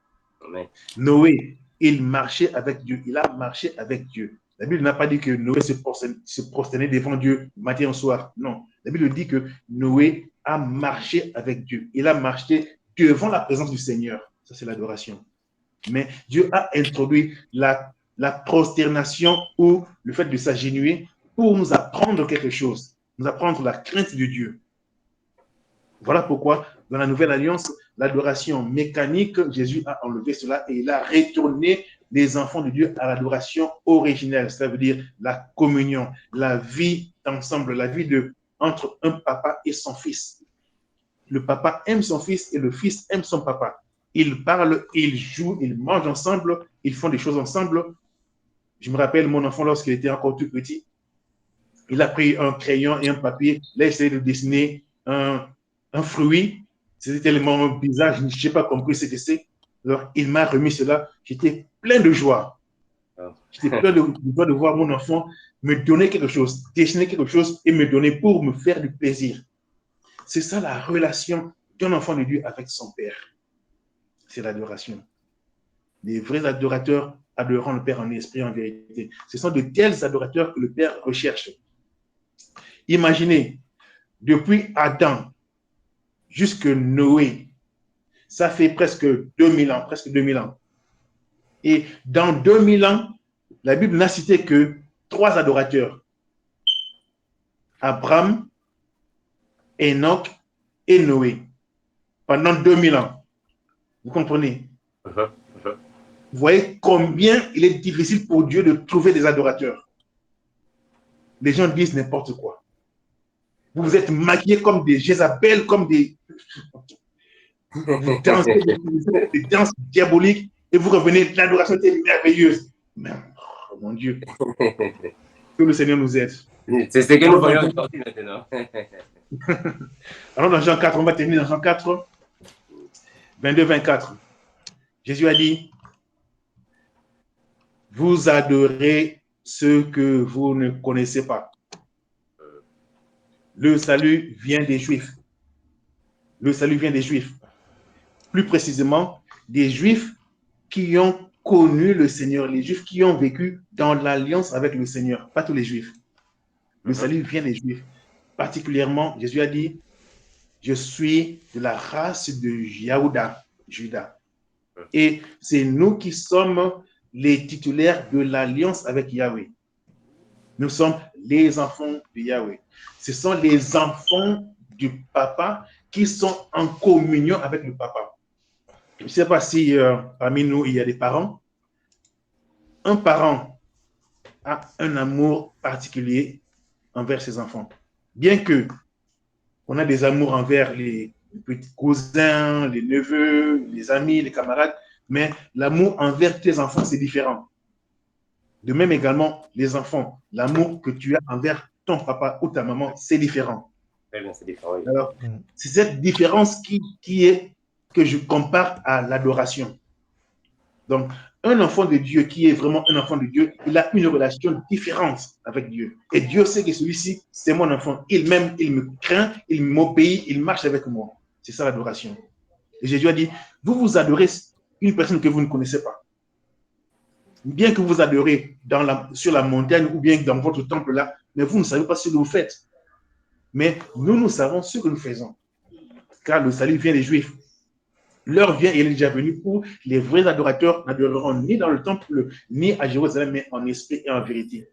Speaker 1: Amen.
Speaker 4: Noé, il marchait avec Dieu. Il a marché avec Dieu. La Bible n'a pas dit que Noé se prosternait devant Dieu matin au soir. Non. La Bible dit que Noé a marché avec Dieu. Il a marché devant la présence du Seigneur. Ça, c'est l'adoration. Mais Dieu a introduit la prosternation ou le fait de s'agenouiller pour nous apprendre quelque chose, nous apprendre la crainte de Dieu. Voilà pourquoi, dans la Nouvelle Alliance, l'adoration mécanique, Jésus a enlevé cela et il a retourné les enfants de Dieu à l'adoration originelle, ça veut dire la communion, la vie ensemble, la vie entre un papa et son fils. Le papa aime son fils et le fils aime son papa. Ils parlent, ils jouent, ils mangent ensemble, ils font des choses ensemble. Je me rappelle mon enfant lorsqu'il était encore tout petit, il a pris un crayon et un papier, là il essayait de dessiner un fruit. C'était tellement bizarre, je n'ai pas compris ce que c'est. Alors il m'a remis cela, j'étais plein de joie. J'étais plein de joie de voir mon enfant me donner quelque chose, dessiner quelque chose et me donner pour me faire du plaisir. C'est ça la relation d'un enfant de Dieu avec son Père. C'est l'adoration. Les vrais adorateurs adorant le Père en esprit et en vérité. Ce sont de tels adorateurs que le Père recherche. Imaginez, depuis Adam jusque Noé, ça fait presque 2000 ans, presque 2000 ans. Et dans 2000 ans, la Bible n'a cité que 3 adorateurs. Abraham, Enoch et Noé. Pendant 2000 ans. Vous comprenez? Vous voyez combien il est difficile pour Dieu de trouver des adorateurs. Les gens disent n'importe quoi. Vous êtes maquillés comme des Jézabel, comme des danses diaboliques, et vous revenez, l'adoration était merveilleuse. Mais, oh mon Dieu, que le Seigneur nous aide.
Speaker 1: C'est ce que nous voyons aujourd'hui maintenant.
Speaker 4: Alors dans Jean 4, on va terminer dans Jean 4, 22-24. Jésus a dit, vous adorez ceux que vous ne connaissez pas. Le salut vient des Juifs. Le salut vient des Juifs. Plus précisément, des Juifs qui ont connu le Seigneur, les Juifs qui ont vécu dans l'alliance avec le Seigneur, pas tous les Juifs. Le salut vient des Juifs. Particulièrement, Jésus a dit, je suis de la race de Yaouda, Juda. Et c'est nous qui sommes les titulaires de l'alliance avec Yahweh. Nous sommes les enfants de Yahweh. Ce sont les enfants du papa qui sont en communion avec le papa. Je ne sais pas si parmi nous, il y a des parents. Un parent a un amour particulier envers ses enfants. Bien que on a des amours envers les petits cousins, les neveux, les amis, les camarades, mais l'amour envers tes enfants, c'est différent. De même également, les enfants, l'amour que tu as envers ton papa ou ta maman, c'est différent.
Speaker 1: C'est différent.
Speaker 4: Alors, c'est cette différence qui est que je compare à l'adoration. Donc, un enfant de Dieu qui est vraiment un enfant de Dieu, il a une relation différente avec Dieu. Et Dieu sait que celui-ci, c'est mon enfant. Il m'aime, il me craint, il m'obéit, il marche avec moi. C'est ça l'adoration. Et Jésus a dit, vous adorez une personne que vous ne connaissez pas. Bien que vous adorez sur la montagne ou bien dans votre temple là, mais vous ne savez pas ce que vous faites. Mais nous savons ce que nous faisons. Car le salut vient des Juifs. L'heure vient et elle est déjà venue où les vrais adorateurs n'adoreront ni dans le temple, ni à Jérusalem, mais en esprit et en vérité.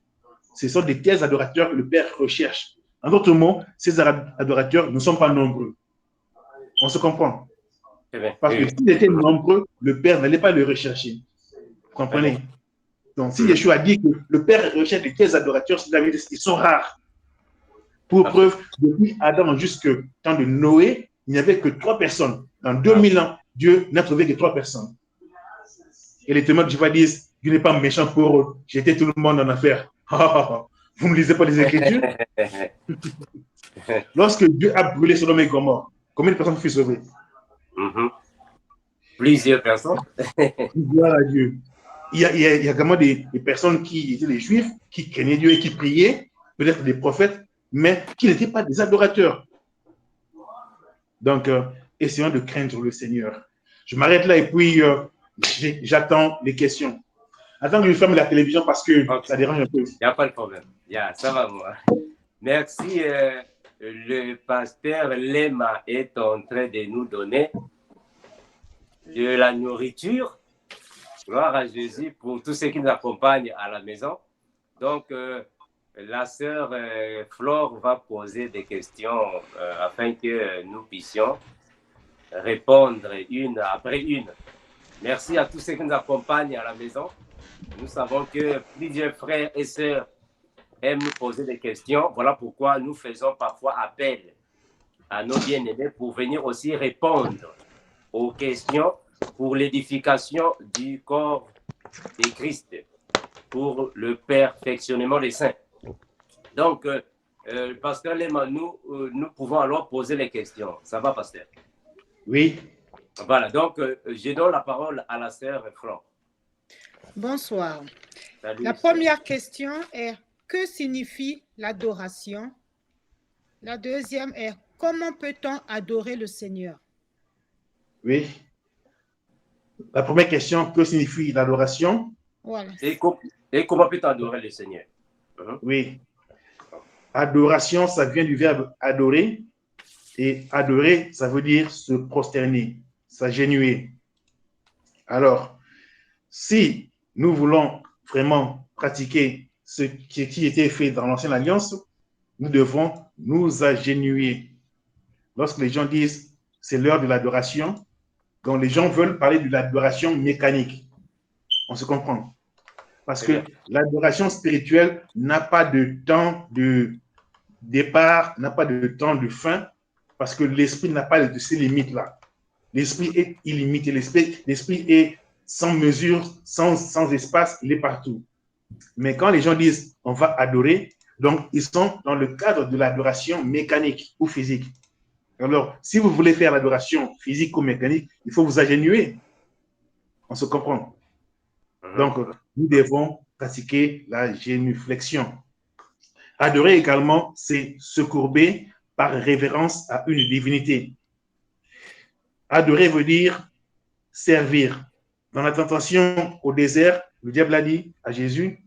Speaker 4: Ce sont des tels adorateurs que le Père recherche. En d'autres mots, ces adorateurs ne sont pas nombreux. On se comprend. Parce que s'ils étaient nombreux, le Père n'allait pas le rechercher. Vous comprenez? Donc, si Yeshua dit que le Père recherche de tels adorateurs, ils sont rares. Pour preuve, depuis Adam jusqu'au temps de Noé, il n'y avait que 3 personnes. Dans 2000 ans, Dieu n'a trouvé que 3 personnes. Et les témoins de Jéhovah disent, Dieu n'est pas méchant pour jeter tout le monde en affaire. Vous ne lisez pas les Écritures? Lorsque Dieu a brûlé Sodome et Gomorrhe, combien de personnes furent sauvées?
Speaker 1: Plusieurs personnes.
Speaker 4: Gloire à Dieu. Il y a également des personnes qui étaient des Juifs, qui craignaient Dieu et qui priaient, peut-être des prophètes, mais qui n'étaient pas des adorateurs. Donc, essayons de craindre le Seigneur. Je m'arrête là et puis j'attends les questions. Attends que je ferme la télévision parce que ça dérange un peu.
Speaker 1: Il n'y a pas de problème. Ça va, moi. Merci. Le pasteur Lema est en train de nous donner de la nourriture. Gloire à Jésus pour tous ceux qui nous accompagnent à la maison. Donc, la sœur Flore va poser des questions afin que nous puissions répondre une après une. Merci à tous ceux qui nous accompagnent à la maison. Nous savons que plusieurs frères et sœurs aiment nous poser des questions. Voilà pourquoi nous faisons parfois appel à nos bien-aimés pour venir aussi répondre aux questions pour l'édification du corps de Christ, pour le perfectionnement des saints. Donc, pasteur Lema, nous pouvons alors poser les questions. Ça va, pasteur?
Speaker 4: Oui.
Speaker 1: Voilà, donc je donne la parole à la sœur Flore.
Speaker 3: Bonsoir.
Speaker 1: Salut,
Speaker 3: la première question est, que signifie l'adoration? La deuxième est, comment peut-on adorer le Seigneur?
Speaker 4: Oui. La première question, que signifie l'adoration?
Speaker 3: Voilà.
Speaker 1: Et comment peut-on adorer le Seigneur?
Speaker 4: Oui. Adoration, ça vient du verbe adorer. Et adorer, ça veut dire se prosterner, s'agenouiller. Alors, si nous voulons vraiment pratiquer ce qui était fait dans l'Ancienne Alliance, nous devons nous agenouiller. Lorsque les gens disent c'est l'heure de l'adoration, donc les gens veulent parler de l'adoration mécanique. On se comprend. Parce que l'adoration spirituelle n'a pas de temps de départ, n'a pas de temps de fin, parce que l'esprit n'a pas de ces limites-là. L'esprit est illimité, l'esprit est sans mesure, sans espace, il est partout. Mais quand les gens disent on va adorer, donc ils sont dans le cadre de l'adoration mécanique ou physique. Alors, si vous voulez faire l'adoration physique ou mécanique, il faut vous agenouiller. On se comprend. Donc, nous devons pratiquer la génuflexion. Adorer également, c'est se courber par révérence à une divinité. Adorer veut dire servir. Dans la tentation au désert, le diable a dit à Jésus,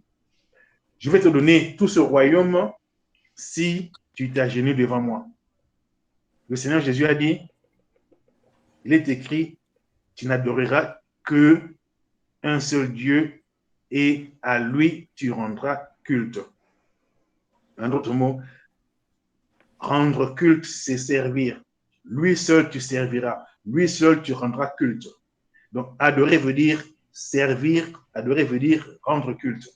Speaker 4: je vais te donner tout ce royaume si tu t'agenouilles devant moi. Le Seigneur Jésus a dit, il est écrit, tu n'adoreras que un seul Dieu et à lui tu rendras culte. En d'autres mots, rendre culte, c'est servir. Lui seul tu serviras. Lui seul tu rendras culte. Donc, adorer veut dire servir. Adorer veut dire rendre culte.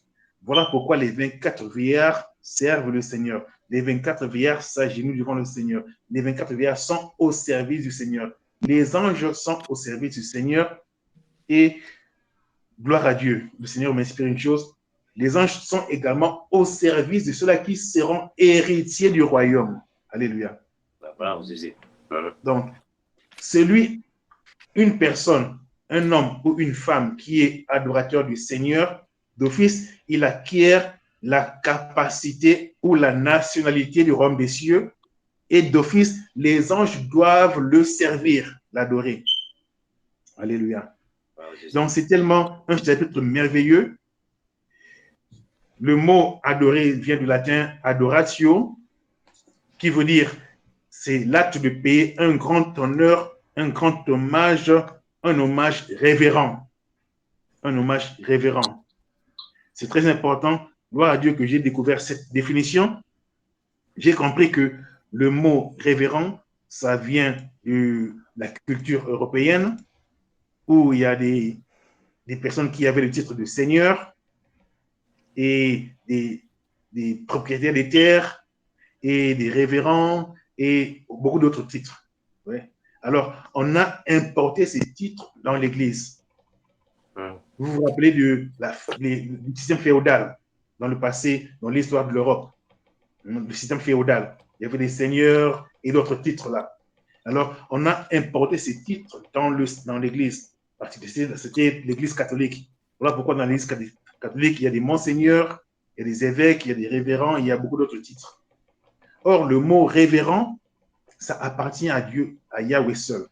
Speaker 4: Voilà pourquoi les 24 vieillards servent le Seigneur. Les 24 vieillards s'agenouillent devant le Seigneur. Les 24 vieillards sont au service du Seigneur. Les anges sont au service du Seigneur. Et gloire à Dieu. Le Seigneur m'inspire une chose. Les anges sont également au service de ceux-là qui seront héritiers du royaume. Alléluia.
Speaker 1: Voilà, Jésus.
Speaker 4: Donc, une personne, un homme ou une femme qui est adorateur du Seigneur, d'office, il acquiert la capacité ou la nationalité du royaume des cieux et d'office, les anges doivent le servir, l'adorer. Alléluia. Donc, c'est tellement un chapitre merveilleux. Le mot adorer vient du latin adoratio, qui veut dire c'est l'acte de payer un grand honneur, un grand hommage, un hommage révérend. Un hommage révérend. C'est très important. Gloire à Dieu que j'ai découvert cette définition. J'ai compris que le mot révérend, ça vient de la culture européenne, où il y a des personnes qui avaient le titre de seigneur et des propriétaires des terres et des révérends et beaucoup d'autres titres. Ouais. Alors, on a importé ces titres dans l'Église. Vous vous rappelez du système féodal dans le passé, dans l'histoire de l'Europe, le système féodal. Il y avait des seigneurs et d'autres titres là. Alors, on a importé ces titres dans l'Église. C'était l'Église catholique. Voilà pourquoi dans l'Église catholique, il y a des monseigneurs, il y a des évêques, il y a des révérends, il y a beaucoup d'autres titres. Or, le mot révérend, ça appartient à Dieu, à Yahweh seul.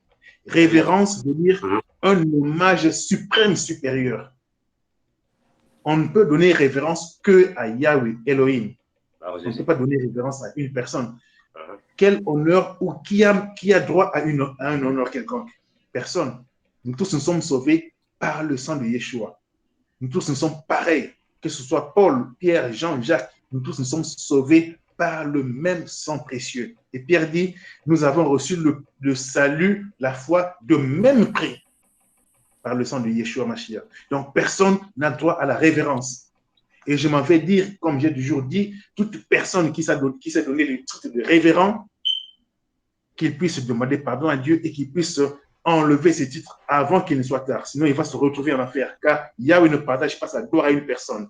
Speaker 4: Révérence veut dire un hommage suprême supérieur. On ne peut donner révérence que à Yahweh, Elohim. On ne peut pas donner révérence à une personne. Quel honneur ou qui a droit à un honneur quelconque? Personne. Nous tous nous sommes sauvés par le sang de Yeshua. Nous tous nous sommes pareils. Que ce soit Paul, Pierre, Jean, Jacques, nous tous nous sommes sauvés par le même sang précieux. Et Pierre dit, nous avons reçu le salut, la foi de même prix par le sang de Yeshua Mashiach. Donc, personne n'a droit à la révérence. Et je m'en vais dire, comme j'ai toujours dit, toute personne qui s'est donné le titre de révérend, qu'il puisse demander pardon à Dieu et qu'il puisse enlever ses titres avant qu'il ne soit tard. Sinon, il va se retrouver en enfer, car Yahweh ne partage pas sa gloire à une personne.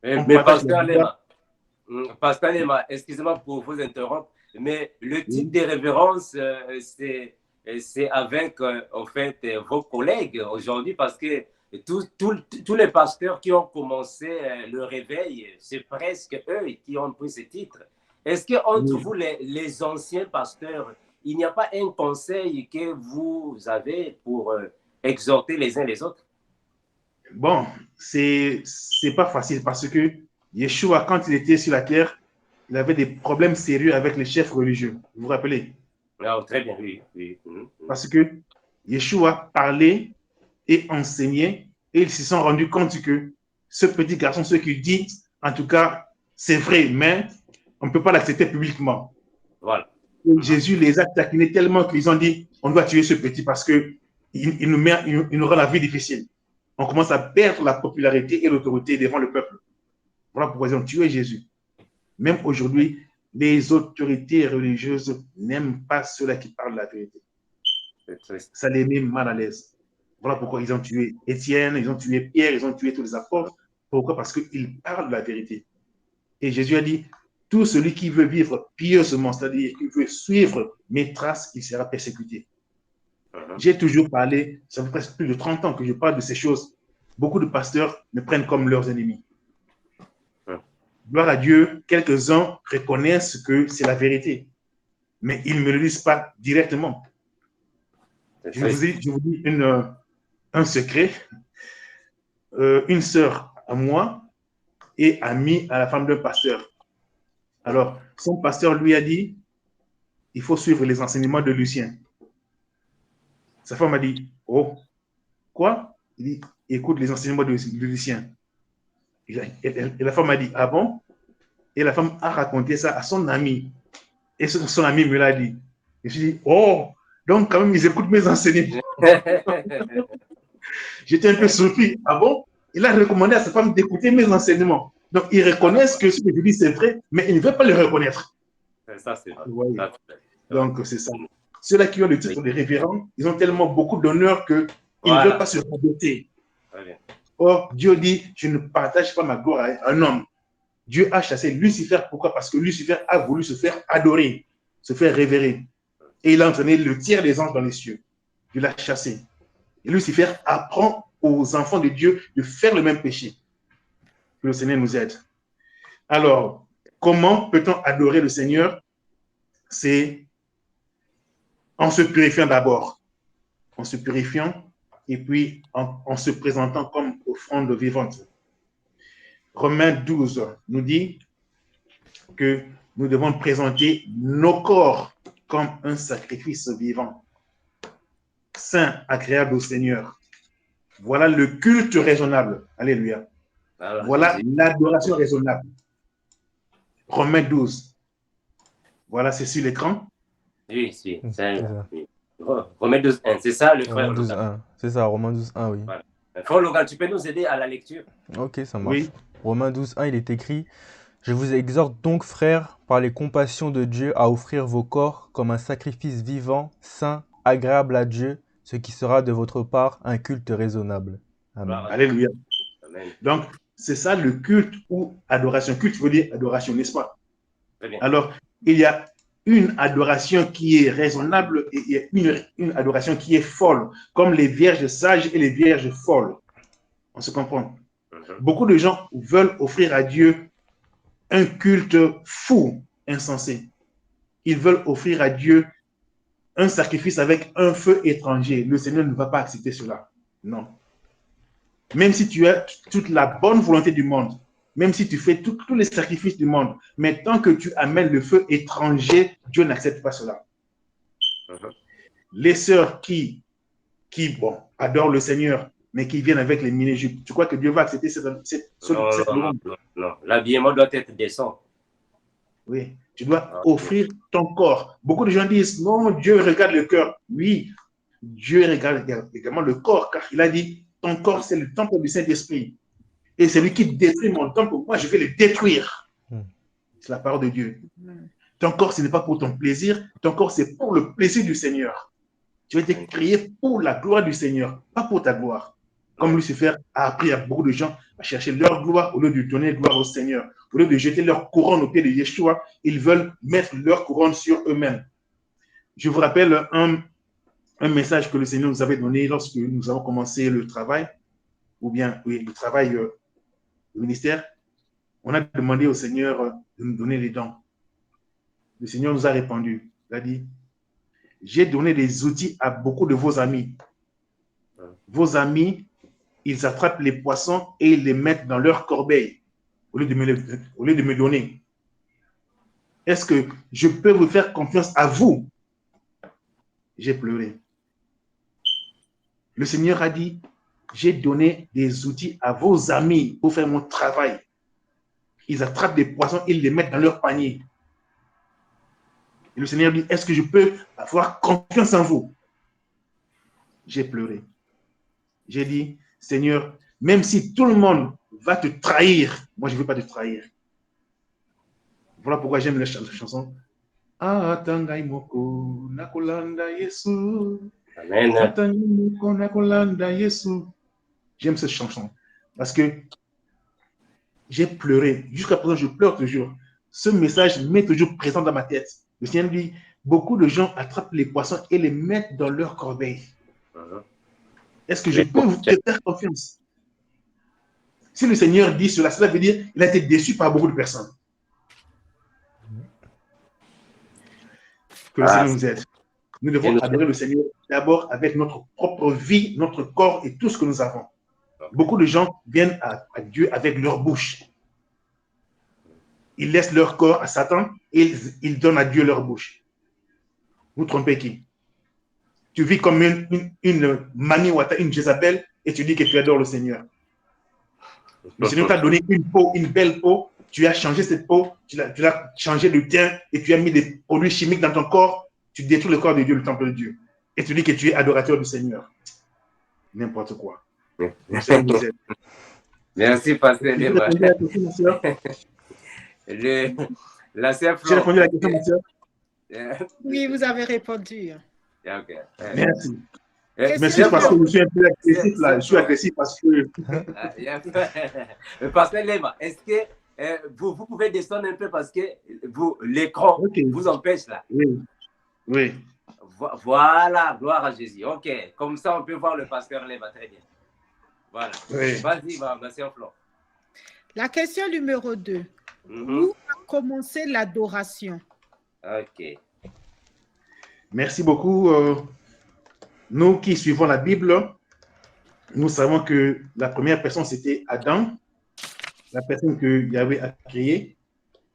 Speaker 1: Mais Pasteur Lema, excusez-moi pour vous interrompre, mais le titre de révérence, c'est avec en fait vos collègues aujourd'hui, parce que tous les pasteurs qui ont commencé le réveil, c'est presque eux qui ont pris ce titre. Est-ce que entre vous, les anciens pasteurs, il n'y a pas un conseil que vous avez pour exhorter les uns les autres?
Speaker 4: Bon, c'est pas facile parce que Yeshua, quand il était sur la terre, il avait des problèmes sérieux avec les chefs religieux. Vous vous rappelez?
Speaker 1: Oh, très bien, oui.
Speaker 4: Parce que Yeshua parlait et enseignait et ils se sont rendus compte que ce petit garçon, ce qu'il dit, en tout cas, c'est vrai, mais on ne peut pas l'accepter publiquement.
Speaker 1: Voilà.
Speaker 4: Et Jésus les a taquinés tellement qu'ils ont dit, on doit tuer ce petit parce qu'il nous rend la vie difficile. On commence à perdre la popularité et l'autorité devant le peuple. Voilà pourquoi ils ont tué Jésus. Même aujourd'hui, les autorités religieuses n'aiment pas ceux-là qui parlent la vérité. Ça les met mal à l'aise. Voilà pourquoi ils ont tué Étienne, ils ont tué Pierre, ils ont tué tous les apôtres. Pourquoi? Parce qu'ils parlent la vérité. Et Jésus a dit, tout celui qui veut vivre pieusement, c'est-à-dire qui veut suivre mes traces, il sera persécuté. J'ai toujours parlé, ça fait presque plus de 30 ans que je parle de ces choses. Beaucoup de pasteurs me prennent comme leurs ennemis. Gloire à Dieu, quelques-uns reconnaissent que c'est la vérité, mais ils ne me le disent pas directement. Je vous dis un secret. Une sœur à moi est amie à la femme d'un pasteur. Alors, son pasteur lui a dit, il faut suivre les enseignements de Lucien. Sa femme a dit, oh, quoi? Il dit, écoute les enseignements de Lucien. Et la femme a dit, ah bon? Et la femme a raconté ça à son ami. Et son ami me l'a dit. Et je dis, oh, donc quand même, ils écoutent mes enseignements. J'étais un peu surpris. Ah bon? Il a recommandé à sa femme d'écouter mes enseignements. Donc, ils reconnaissent que ce que je dis, c'est vrai, mais ils ne veulent pas le reconnaître.
Speaker 1: Ça, c'est vrai.
Speaker 4: Donc, c'est ça. Ceux-là qui ont le titre de révérend, ils ont tellement beaucoup d'honneur qu'ils ne veulent pas se rabaisser. Or, Dieu dit, je ne partage pas ma gloire à un homme. Dieu a chassé Lucifer. Pourquoi? Parce que Lucifer a voulu se faire adorer, se faire révérer. Et il a entraîné le tiers des anges dans les cieux. Il l'a chassé. Et Lucifer apprend aux enfants de Dieu de faire le même péché. Que le Seigneur nous aide. Alors, comment peut-on adorer le Seigneur? C'est en se purifiant d'abord. En se purifiant et puis en se présentant comme offrande vivante. Romains 12 nous dit que nous devons présenter nos corps comme un sacrifice vivant, saint, agréable au Seigneur. Voilà le culte raisonnable. Alléluia. Voilà l'adoration raisonnable. Romains 12. Voilà, c'est sur l'écran.
Speaker 1: Oui, si. Romains 12, 1. C'est ça, le frère
Speaker 2: Romains 12.1. C'est ça, Romains 12.1, oui.
Speaker 1: Voilà. Frère Logan, tu peux nous aider à la lecture?
Speaker 2: Ok, ça marche. Oui. Romains 12.1, il est écrit, Je vous exhorte donc, frères, par les compassions de Dieu, à offrir vos corps comme un sacrifice vivant, saint, agréable à Dieu, ce qui sera de votre part un culte raisonnable. Amen.
Speaker 1: Gloire à Dieu.
Speaker 4: Alléluia.
Speaker 1: Amen.
Speaker 4: Donc, c'est ça le culte ou adoration. Culte veut dire adoration, n'est-ce pas?
Speaker 1: Très bien.
Speaker 4: Alors, il y a une adoration qui est raisonnable et il y a une adoration qui est folle, comme les vierges sages et les vierges folles. On se comprend? Beaucoup de gens veulent offrir à Dieu un culte fou, insensé. Ils veulent offrir à Dieu un sacrifice avec un feu étranger. Le Seigneur ne va pas accepter cela. Non. Même si tu as toute la bonne volonté du monde, même si tu fais tous les sacrifices du monde, mais tant que tu amènes le feu étranger, Dieu n'accepte pas cela. Les sœurs qui adorent le Seigneur, mais qui viennent avec les mini-jupes, tu crois que Dieu va accepter cette louange?
Speaker 1: Non. L'habillement doit être décent.
Speaker 4: Oui, tu dois offrir ton corps. Beaucoup de gens disent, non, Dieu regarde le cœur. Oui, Dieu regarde également le corps, car il a dit, ton corps, c'est le temple du Saint-Esprit. Et celui qui détruit mon temple, moi, je vais le détruire. C'est la parole de Dieu. Ton corps, ce n'est pas pour ton plaisir. Ton corps, c'est pour le plaisir du Seigneur. Tu as été créé pour la gloire du Seigneur, pas pour ta gloire. Comme Lucifer a appris à beaucoup de gens à chercher leur gloire au lieu de donner gloire au Seigneur. Au lieu de jeter leur couronne aux pieds de Yeshua, ils veulent mettre leur couronne sur eux-mêmes. Je vous rappelle un message que le Seigneur nous avait donné lorsque nous avons commencé le travail, ou bien oui, le travail, le ministère. On a demandé au Seigneur de nous donner les dons. Le Seigneur nous a répondu. Il a dit, j'ai donné des outils à beaucoup de vos amis. Vos amis, ils attrapent les poissons et ils les mettent dans leur corbeille au lieu de me donner. Est-ce que je peux vous faire confiance à vous? J'ai pleuré. Le Seigneur a dit, j'ai donné des outils à vos amis pour faire mon travail. Ils attrapent des poissons et ils les mettent dans leur panier. Et le Seigneur dit, est-ce que je peux avoir confiance en vous? J'ai pleuré. J'ai dit, Seigneur, même si tout le monde va te trahir, moi je ne veux pas te trahir. Voilà pourquoi j'aime la chanson. Amen. J'aime cette chanson parce que j'ai pleuré. Jusqu'à présent, je pleure toujours. Ce message m'est toujours présent dans ma tête. Le Seigneur dit, beaucoup de gens attrapent les poissons et les mettent dans leur corbeille. Est-ce que je peux vous faire confiance? Si le Seigneur dit cela, cela veut dire qu'il a été déçu par beaucoup de personnes. Que le Seigneur nous aide. Nous devons adorer le Seigneur d'abord avec notre propre vie, notre corps et tout ce que nous avons. Beaucoup de gens viennent à Dieu avec leur bouche. Ils laissent leur corps à Satan et ils donnent à Dieu leur bouche. Vous trompez qui? Tu vis comme une Mani Wata, une Jézabel, et tu dis que tu adores le Seigneur. Le Seigneur t'a donné une peau, une belle peau. Tu as changé cette peau, tu l'as changé de teint et tu as mis des produits chimiques dans ton corps. Tu détruis le corps de Dieu, le temple de Dieu. Et tu dis que tu es adorateur du Seigneur. N'importe quoi.
Speaker 1: Merci, Pasteur Lema. La sœur Flo.
Speaker 4: J'ai répondu à la question, ma sœur.
Speaker 3: Oui, vous avez répondu.
Speaker 1: Okay.
Speaker 4: Merci.
Speaker 3: Question
Speaker 4: Merci parce que je suis un peu agressif là. Je suis agressif parce que.
Speaker 1: Pasteur Lema, est-ce que vous pouvez descendre un peu parce que l'écran vous empêche là?
Speaker 4: Oui.
Speaker 1: Voilà, gloire à Jésus. Ok, comme ça on peut voir le pasteur Lema très bien. Voilà.
Speaker 4: Oui.
Speaker 1: Vas-y, ma sœur Flo.
Speaker 3: La question numéro 2. Où a commencé l'adoration?
Speaker 1: Ok.
Speaker 4: Merci beaucoup. Nous qui suivons la Bible, nous savons que la première personne, c'était Adam, la personne que Yahweh a créée.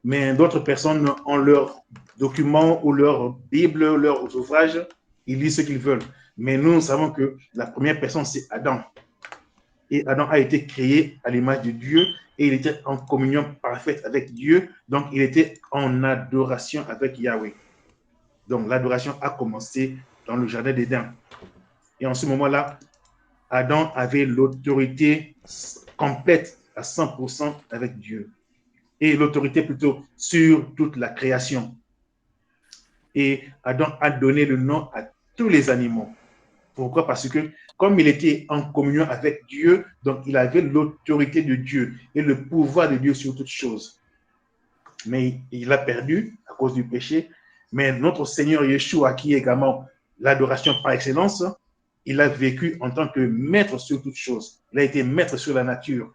Speaker 4: Mais d'autres personnes ont leurs documents ou leur Bible, leurs ouvrages, ils lisent ce qu'ils veulent. Mais nous savons que la première personne, c'est Adam. Et Adam a été créé à l'image de Dieu et il était en communion parfaite avec Dieu. Donc, il était en adoration avec Yahweh. Donc, l'adoration a commencé dans le jardin d'Éden. Et en ce moment-là, Adam avait l'autorité complète à 100% avec Dieu. et l'autorité plutôt sur toute la création. Et Adam a donné le nom à tous les animaux. Pourquoi? Parce que comme il était en communion avec Dieu, donc il avait l'autorité de Dieu et le pouvoir de Dieu sur toutes choses. Mais il a perdu à cause du péché. Mais notre Seigneur Yeshua, qui est également l'adoration par excellence, il a vécu en tant que maître sur toutes choses. Il a été maître sur la nature.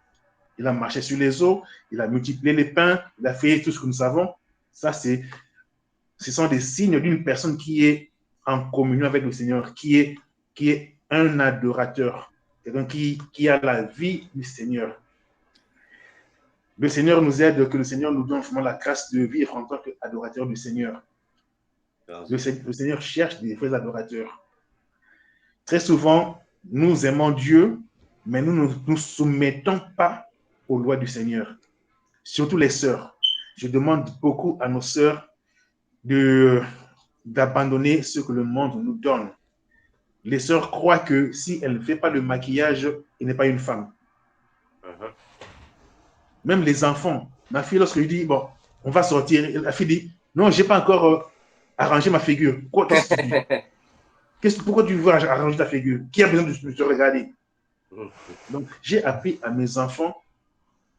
Speaker 4: Il a marché sur les eaux, il a multiplié les pains, il a fait tout ce que nous savons. Ça, ce sont des signes d'une personne qui est en communion avec le Seigneur, qui est un adorateur, quelqu'un qui a la vie du Seigneur. Le Seigneur nous aide, que le Seigneur nous donne vraiment la grâce de vivre en tant qu'adorateur du Seigneur. Le Seigneur cherche des vrais adorateurs. Très souvent, nous aimons Dieu, mais nous ne nous soumettons pas aux lois du Seigneur. Surtout les sœurs. Je demande beaucoup à nos sœurs d'abandonner ce que le monde nous donne. Les sœurs croient que si elle ne fait pas le maquillage, elle n'est pas une femme. Même les enfants. Ma fille, lorsque je dis, bon, on va sortir, la fille dit, non, je n'ai pas encore arrangé ma figure. Qu'est-ce que tu dis? Pourquoi tu veux arranger ta figure? Qui a besoin de te regarder? Donc, j'ai appris à mes enfants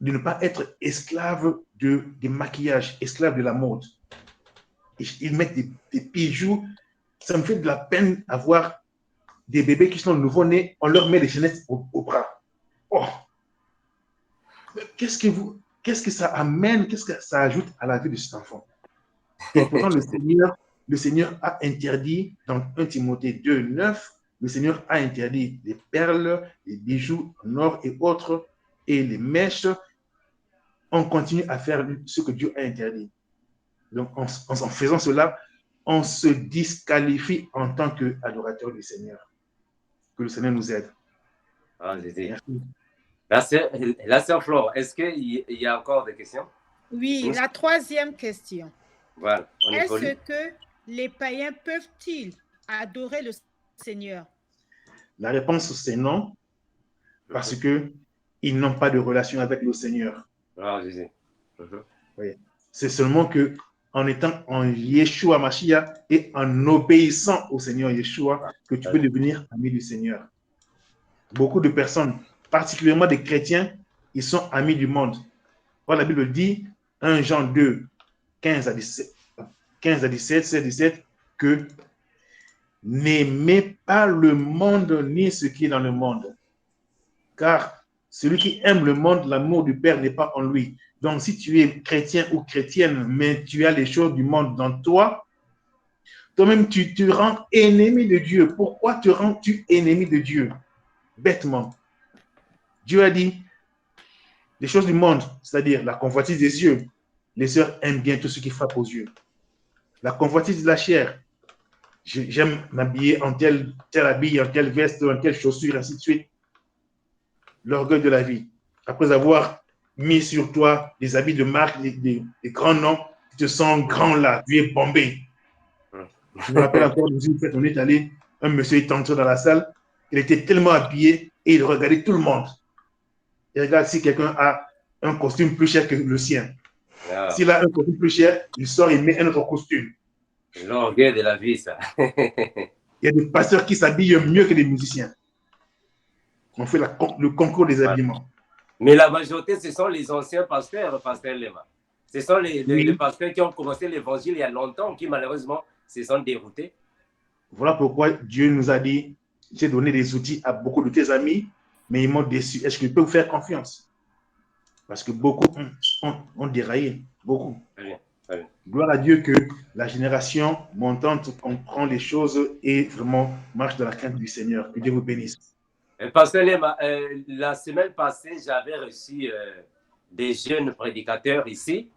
Speaker 4: de ne pas être esclaves des maquillages, esclaves de la mode. Ils mettent des bijoux. Ça me fait de la peine à voir des bébés qui sont nouveau-nés, on leur met des chaînettes au bras. Oh! Qu'est-ce que ça amène, qu'est-ce que ça ajoute à la vie de cet enfant? Et pourtant, le Seigneur a interdit, dans 1 Timothée 2:9, le Seigneur a interdit les perles, les bijoux en or et autres, et les mèches. On continue à faire ce que Dieu a interdit. Donc, en faisant cela, on se disqualifie en tant qu'adorateur du Seigneur. Que le Seigneur nous aide.
Speaker 1: Ah, la sœur Flore, est-ce qu'il y a encore des questions?
Speaker 3: Oui, la troisième question.
Speaker 1: Voilà,
Speaker 3: est-ce que les païens peuvent-ils adorer le Seigneur?
Speaker 4: La réponse, c'est non, parce qu'ils n'ont pas de relation avec le Seigneur.
Speaker 1: Ah, je sais.
Speaker 4: Oui. C'est seulement qu'en étant en Yeshua Mashiach et en obéissant au Seigneur Yeshua que tu peux devenir ami du Seigneur. Beaucoup de personnes, particulièrement des chrétiens, ils sont amis du monde. Voilà, la Bible dit, 1 Jean 2, 15 à 17, 16, 17, que n'aimez pas le monde ni ce qui est dans le monde. Car celui qui aime le monde, l'amour du Père n'est pas en lui. Donc, si tu es chrétien ou chrétienne, mais tu as les choses du monde dans toi, toi-même, tu te rends ennemi de Dieu. Pourquoi te rends-tu ennemi de Dieu? Bêtement. Dieu a dit, les choses du monde, c'est-à-dire la convoitise des yeux, les sœurs aiment bien tout ce qui frappe aux yeux. La convoitise de la chair, j'aime m'habiller en tel habit, en telle veste, en telle chaussure, ainsi de suite. L'orgueil de la vie. Après avoir mis sur toi des habits de marque, des grands noms, tu te sens grand là, tu es bombé. Je me rappelle encore, on est allé, un monsieur est entré dans la salle, il était tellement habillé et il regardait tout le monde. Il regarde si quelqu'un a un costume plus cher que le sien. S'il a un costume plus cher, il sort et met un autre costume.
Speaker 1: L'orgueil de la vie, ça.
Speaker 4: Il y a des pasteurs qui s'habillent mieux que les musiciens. On fait le concours des habillements.
Speaker 1: Mais la majorité, ce sont les anciens pasteurs, pasteur Lema. Ce sont les pasteurs qui ont commencé l'évangile il y a longtemps, qui malheureusement se sont déroutés.
Speaker 4: Voilà pourquoi Dieu nous a dit, j'ai donné des outils à beaucoup de tes amis, mais ils m'ont déçu. Est-ce que je peux vous faire confiance? Parce que beaucoup ont déraillé, beaucoup.
Speaker 1: Très bien, très bien.
Speaker 4: Gloire à Dieu que la génération montante comprend les choses et vraiment marche dans la crainte du Seigneur. Que Dieu vous bénisse.
Speaker 1: Pasteur Lema, la semaine passée, j'avais reçu des jeunes prédicateurs ici.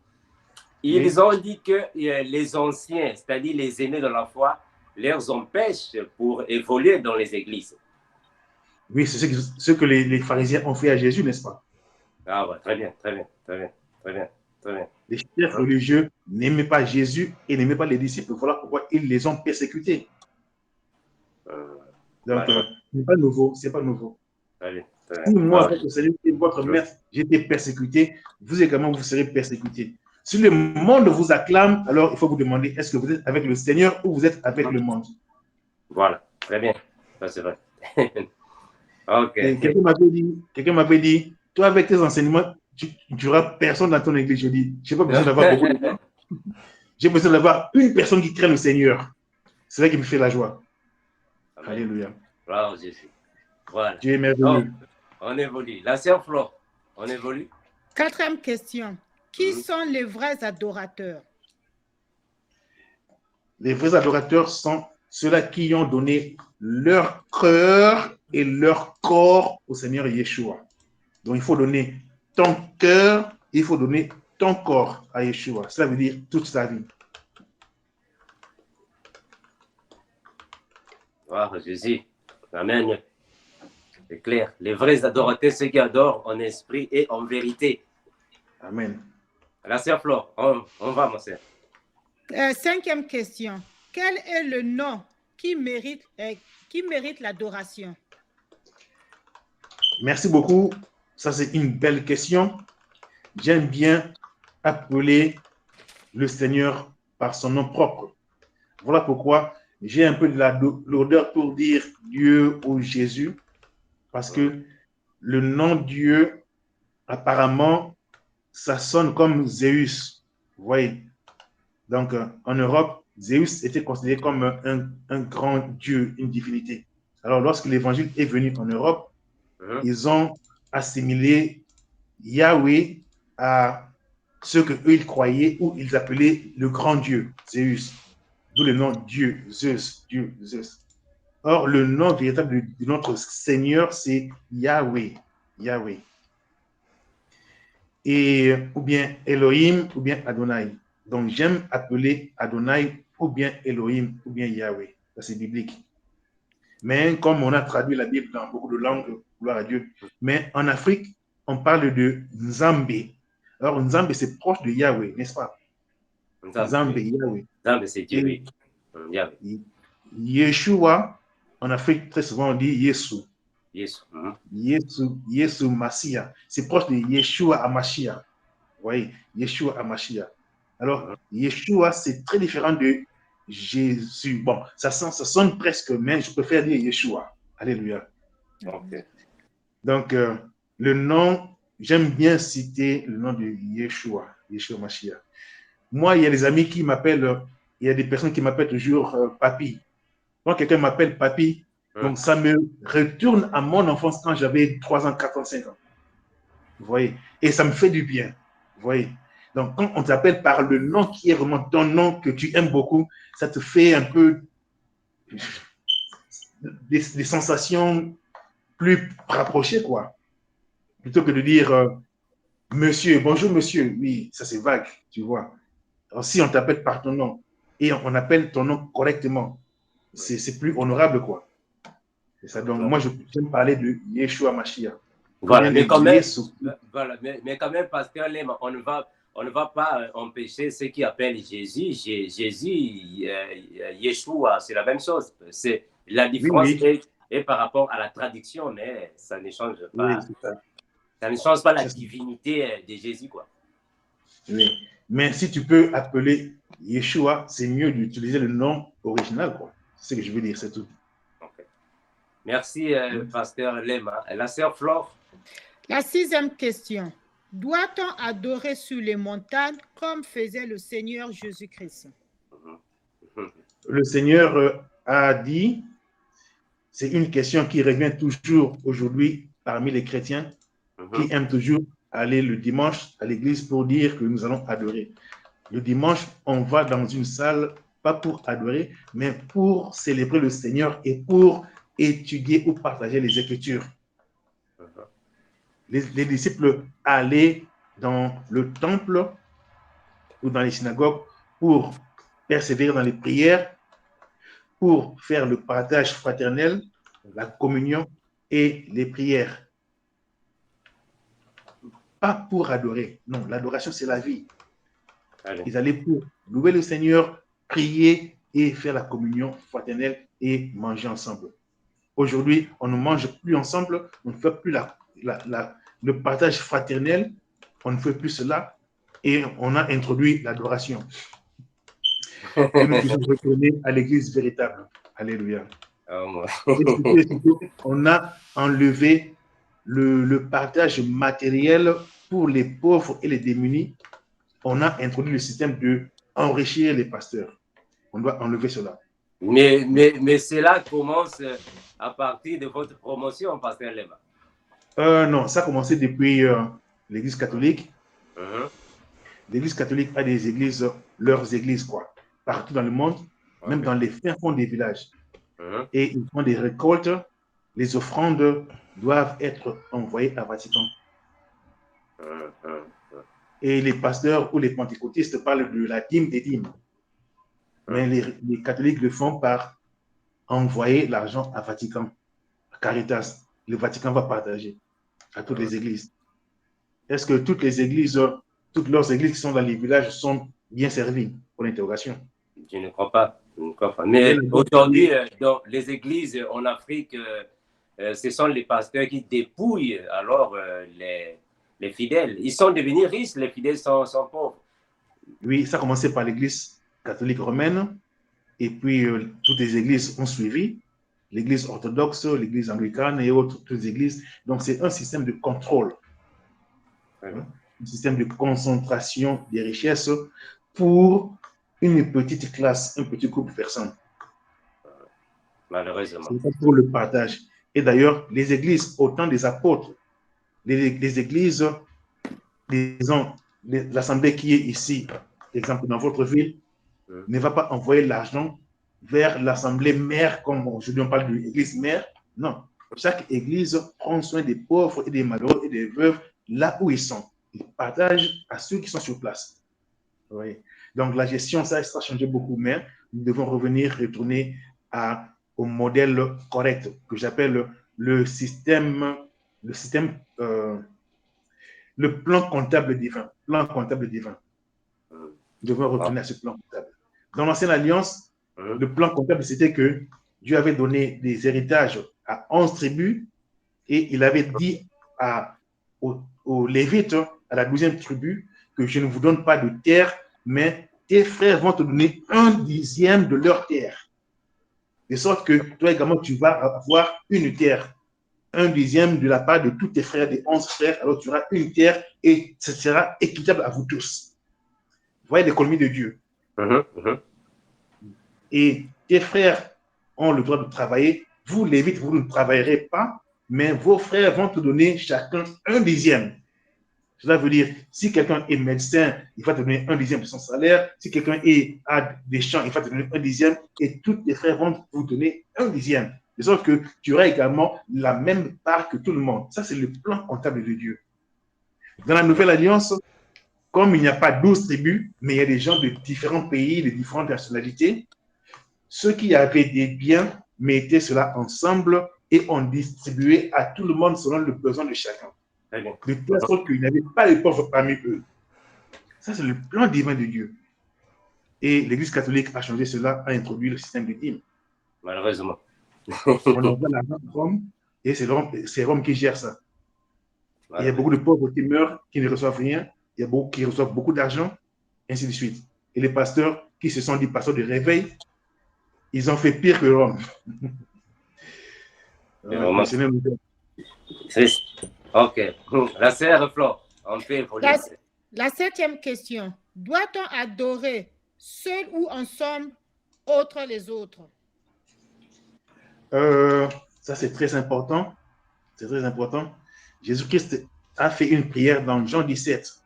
Speaker 1: Ils ont dit que les anciens, c'est-à-dire les aînés de la foi, les empêchent pour évoluer dans les églises.
Speaker 4: Oui, c'est ce que les pharisiens ont fait à Jésus, n'est-ce pas?
Speaker 1: Ah ouais, très bien, très bien, très bien, très bien, très bien.
Speaker 4: Les chefs religieux n'aimaient pas Jésus et n'aimaient pas les disciples. Voilà pourquoi ils les ont persécutés. Donc, ce n'est pas nouveau, c'est pas nouveau.
Speaker 1: Très bien. Très
Speaker 4: Si
Speaker 1: bien.
Speaker 4: moi,
Speaker 1: Ah,
Speaker 4: votre Seigneur et votre
Speaker 1: oui.
Speaker 4: Maître, j'ai été persécuté, vous également, vous serez persécutés. Si le monde vous acclame, alors il faut vous demander, est-ce que vous êtes avec le Seigneur ou vous êtes avec le monde?
Speaker 1: Voilà. Très bien. Ça, c'est vrai. OK.
Speaker 4: Et quelqu'un m'avait dit, toi, avec tes enseignements, tu n'auras personne dans ton église. Je dis, je n'ai pas besoin d'avoir beaucoup de gens. J'ai besoin d'avoir une personne qui craint le Seigneur. C'est ça qui me fait la joie.
Speaker 1: Amen.
Speaker 4: Alléluia.
Speaker 1: Gloire à Jésus. Voilà.
Speaker 4: Dieu est
Speaker 1: Donc,
Speaker 4: merveilleux.
Speaker 1: on évolue. La sœur Flo, on évolue.
Speaker 3: 4e question. Qui sont les vrais adorateurs?
Speaker 4: Les vrais adorateurs sont ceux-là qui ont donné leur cœur et leur corps au Seigneur Yeshua. Donc, il faut donner ton cœur, il faut donner ton corps à Yeshua. Cela veut dire toute sa vie.
Speaker 1: Gloire à Jésus. Amen. C'est clair. Les vrais adorateurs, ceux qui adorent en esprit et en vérité.
Speaker 4: Amen.
Speaker 1: La sœur Flo, on va, mon sœur.
Speaker 3: 5e question. Quel est le nom qui mérite l'adoration?
Speaker 4: Merci beaucoup. Ça, c'est une belle question. J'aime bien appeler le Seigneur par son nom propre. Voilà pourquoi j'ai un peu de l'odeur pour dire Dieu ou Jésus, parce que le nom Dieu, apparemment, ça sonne comme Zeus. Vous voyez? Donc, en Europe, Zeus était considéré comme un grand dieu, une divinité. Alors, lorsque l'évangile est venu en Europe, ils ont assimilé Yahweh à ce qu'eux ils croyaient ou ils appelaient le grand Dieu, Zeus. D'où le nom Dieu, Zeus, Dieu, Zeus. Or, le nom véritable de notre Seigneur, c'est Yahweh, Yahweh. Et, ou bien Elohim, ou bien Adonai. Donc, j'aime appeler Adonai, ou bien Elohim, ou bien Yahweh. Ça, c'est biblique. Mais comme on a traduit la Bible dans beaucoup de langues, gloire à Dieu. Mais en Afrique, on parle de Nzambé. Alors, Nzambé, c'est proche de Yahweh, n'est-ce pas? Nzambé, Yahweh.
Speaker 1: Nzambé, c'est Dieu, oui.
Speaker 4: Yahweh. Yeshua, en Afrique, très souvent, on dit Yesu.
Speaker 1: Yesu.
Speaker 4: Yesu Massia. C'est proche de Yeshua Amashia. Vous voyez, Yeshua Amashia. Alors, Yeshua, c'est très différent de Jésus. Bon, ça sonne presque, mais je préfère dire Yeshua. Alléluia.
Speaker 1: Okay.
Speaker 4: Donc, le nom, j'aime bien citer le nom de Yeshua, Yeshua Mashiach. Moi, il y a des amis qui m'appellent, il y a des personnes qui m'appellent toujours Papi. Quand quelqu'un m'appelle Papi, donc ça me retourne à mon enfance quand j'avais 3 ans, 4 ans, 5 ans. Vous voyez? Et ça me fait du bien. Vous voyez? Donc, quand on t'appelle par le nom qui est vraiment ton nom que tu aimes beaucoup, ça te fait un peu des sensations plus rapprochées, quoi. Plutôt que de dire monsieur, bonjour monsieur, oui, ça c'est vague, tu vois. Alors, si on t'appelle par ton nom et on appelle ton nom correctement, c'est plus honorable, quoi. C'est ça. Donc, moi, j'aime parler de Yeshua Mashiach.
Speaker 1: Voilà, mais quand même, voilà, mais quand même, pasteur Lema, on ne va pas empêcher ceux qui appellent Jésus, Yeshua, c'est la même chose. C'est la différence est par rapport à la traduction, mais ça ne change pas.
Speaker 4: Oui,
Speaker 1: ça ne change pas la divinité de Jésus, quoi.
Speaker 4: Oui, mais si tu peux appeler Yeshua, c'est mieux d'utiliser le nom original, quoi. C'est ce que je veux dire, c'est tout.
Speaker 1: Okay. Merci, pasteur Lema. La sœur Flore.
Speaker 3: La 6e question. Doit-on adorer sur les montagnes comme faisait le Seigneur Jésus-Christ?
Speaker 4: Le Seigneur a dit, c'est une question qui revient toujours aujourd'hui parmi les chrétiens qui aiment toujours aller le dimanche à l'église pour dire que nous allons adorer. Le dimanche, on va dans une salle, pas pour adorer, mais pour célébrer le Seigneur et pour étudier ou partager les Écritures. Les disciples allaient dans le temple ou dans les synagogues pour persévérer dans les prières, pour faire le partage fraternel, la communion et les prières. Pas pour adorer. Non, l'adoration, c'est la vie. Allez. Ils allaient pour louer le Seigneur, prier et faire la communion fraternelle et manger ensemble. Aujourd'hui, on ne mange plus ensemble, on ne fait plus le partage fraternel, on ne fait plus cela et on a introduit l'adoration. Que nous puissions retourner à l'église véritable. Alléluia. Et surtout, on a enlevé le partage matériel pour les pauvres et les démunis. On a introduit le système de enrichir les pasteurs. On doit enlever cela.
Speaker 1: Mais cela commence à partir de votre promotion, Pasteur Lema.
Speaker 4: Non, ça a commencé depuis l'église catholique. L'église catholique a des églises, leurs églises, quoi, partout dans le monde, même dans les fins fonds des villages. Et ils font des récoltes. Les offrandes doivent être envoyées à Vatican. Et les pasteurs ou les pentecôtistes parlent de la dîme des dîmes. Mais les catholiques le font par envoyer l'argent à Vatican, à Caritas. Le Vatican va partager à toutes les églises. Est-ce que toutes les églises, toutes leurs églises qui sont dans les villages sont bien servies? Pour l'interrogation.
Speaker 1: Je ne crois pas. Mais aujourd'hui, dans les églises en Afrique, ce sont les pasteurs qui dépouillent alors les fidèles. Ils sont devenus riches, les fidèles sont pauvres.
Speaker 4: Oui, ça a commencé par l'église catholique romaine, et puis toutes les églises ont suivi, l'église orthodoxe, l'église anglicane et autres toutes les églises. Donc, c'est un système de contrôle, un système de concentration des richesses pour une petite classe, un petit groupe de personnes.
Speaker 1: Malheureusement.
Speaker 4: C'est pour le partage. Et d'ailleurs, les églises, au temps des apôtres, les églises, disons, l'assemblée qui est ici, exemple dans votre ville, ne va pas envoyer l'argent vers l'assemblée mère, comme aujourd'hui on parle de l'église mère. Non. Chaque église prend soin des pauvres et des malheureux et des veuves là où ils sont. Ils partagent à ceux qui sont sur place. Oui. Donc la gestion, ça a changé beaucoup, mais nous devons retourner au modèle correct que j'appelle le plan comptable divin. Plan comptable divin. Nous devons retourner à ce plan comptable. Dans l'ancienne alliance, le plan comptable, c'était que Dieu avait donné des héritages à 11 tribus et il avait dit aux Lévites, à la 12e tribu, que je ne vous donne pas de terre, mais tes frères vont te donner 1/10 de leur terre. De sorte que toi également, tu vas avoir une terre. 1/10 de la part de tous tes frères, des 11 frères, alors tu auras une terre et ce sera équitable à vous tous. Vous voyez l'économie de Dieu. Et tes frères ont le droit de travailler. Vous, Lévites, vous ne travaillerez pas, mais vos frères vont te donner chacun 1/10. Cela veut dire, si quelqu'un est médecin, il va te donner 1/10 de son salaire. Si quelqu'un a des champs, il va te donner 1/10. Et tous tes frères vont vous donner 1/10. De sorte que tu auras également la même part que tout le monde. Ça, c'est le plan comptable de Dieu. Dans la Nouvelle Alliance, comme il n'y a pas 12 tribus, mais il y a des gens de différents pays, de différentes nationalités, ceux qui avaient des biens mettaient cela ensemble et on distribuait à tout le monde selon le besoin de chacun. De telle sorte qu'il n'y avait pas de pauvres parmi eux. Ça, c'est le plan divin de Dieu. Et l'Église catholique a changé cela, a introduit le système de dîmes.
Speaker 1: Malheureusement.
Speaker 4: On envoie l'argent à Rome et c'est Rome qui gère ça. Il y a beaucoup de pauvres qui meurent, qui ne reçoivent rien. Il y a beaucoup qui reçoivent beaucoup d'argent, ainsi de suite. Et les pasteurs qui se sont dit pasteurs de réveil, ils ont fait pire que Rome.
Speaker 1: Ok. La sœur Flore, on fait évoluer.
Speaker 3: La 7e question. Doit-on adorer seul ou ensemble, autres les autres?
Speaker 4: Ça, c'est très important. C'est très important. Jésus-Christ a fait une prière dans Jean 17.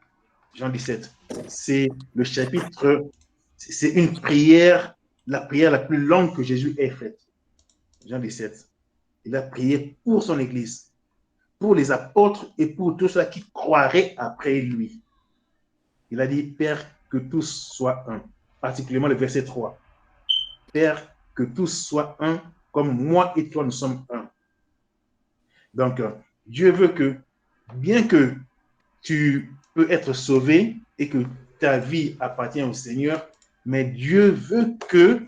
Speaker 4: Jean 17. C'est le chapitre, c'est une prière, la prière la plus longue que Jésus ait faite. Jean 17. Il a prié pour son Église, pour les apôtres et pour tous ceux qui croiraient après lui. Il a dit, Père, que tous soient un. Particulièrement le verset 3. Père, que tous soient un, comme moi et toi, nous sommes un. Donc, Dieu veut que, bien que tu peux être sauvé et que ta vie appartient au Seigneur, mais Dieu veut que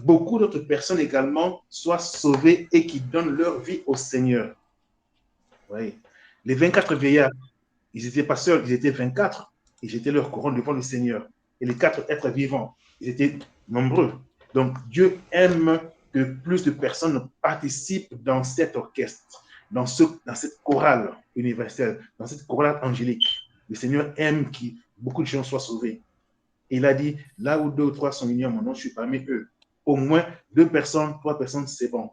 Speaker 4: beaucoup d'autres personnes également soient sauvées et qui donnent leur vie au Seigneur. Oui. Les 24 vieillards, ils n'étaient pas seuls, ils étaient 24. Ils jetaient leur couronne devant le Seigneur. Et les 4 êtres vivants, ils étaient nombreux. Donc, Dieu aime que plus de personnes participent dans cet orchestre, dans cette chorale universelle, dans cette chorale angélique. Le Seigneur aime que beaucoup de gens soient sauvés. Et il a dit, là où 2 ou 3 sont unis en mon nom, je suis parmi eux. Au moins 2 personnes, 3 personnes, c'est bon.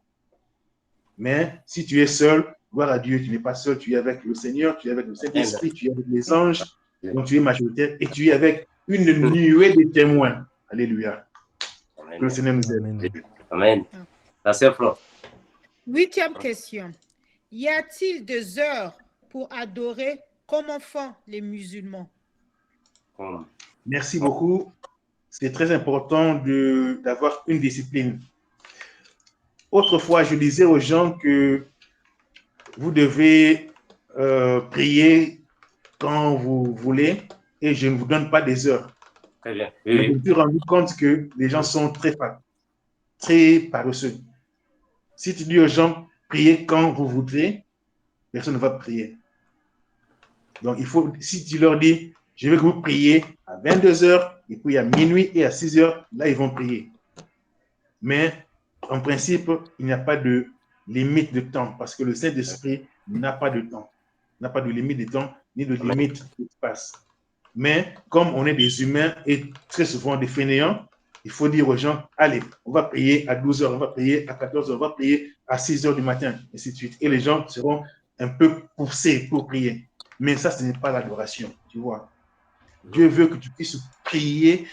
Speaker 4: Mais si tu es seul, gloire à Dieu, tu n'es pas seul, tu es avec le Seigneur, tu es avec le Saint-Esprit, tu es avec les anges, donc tu es majoritaire et tu es avec une nuée de témoins. Alléluia.
Speaker 1: Amen.
Speaker 4: Que le Seigneur nous aide.
Speaker 2: Amen.
Speaker 1: Amen. La sœur Flore.
Speaker 3: 8e question. Y a-t-il des heures pour adorer comme font les musulmans?
Speaker 4: Merci beaucoup. C'est très important d'avoir une discipline. Autrefois, je disais aux gens que vous devez prier quand vous voulez et je ne vous donne pas des heures.
Speaker 1: Très bien.
Speaker 4: Mais je me suis rendu compte que les gens sont très paresseux. Si tu dis aux gens, priez quand vous voudrez, personne ne va prier. Donc, si tu leur dis, je veux que vous priez à 22 heures, et puis à minuit et à 6 heures, là, ils vont prier. Mais, en principe, il n'y a pas de limite de temps, parce que le Saint-Esprit n'a pas de temps, n'a pas de limite de temps, ni de limite d'espace. Mais, comme on est des humains et très souvent des fainéants, il faut dire aux gens, allez, on va prier à 12 heures, on va prier à 14 heures, on va prier à 6 heures du matin, et ainsi de suite. Et les gens seront un peu poussés pour prier. Mais ça, ce n'est pas l'adoration, tu vois. Dieu veut que tu puisses prier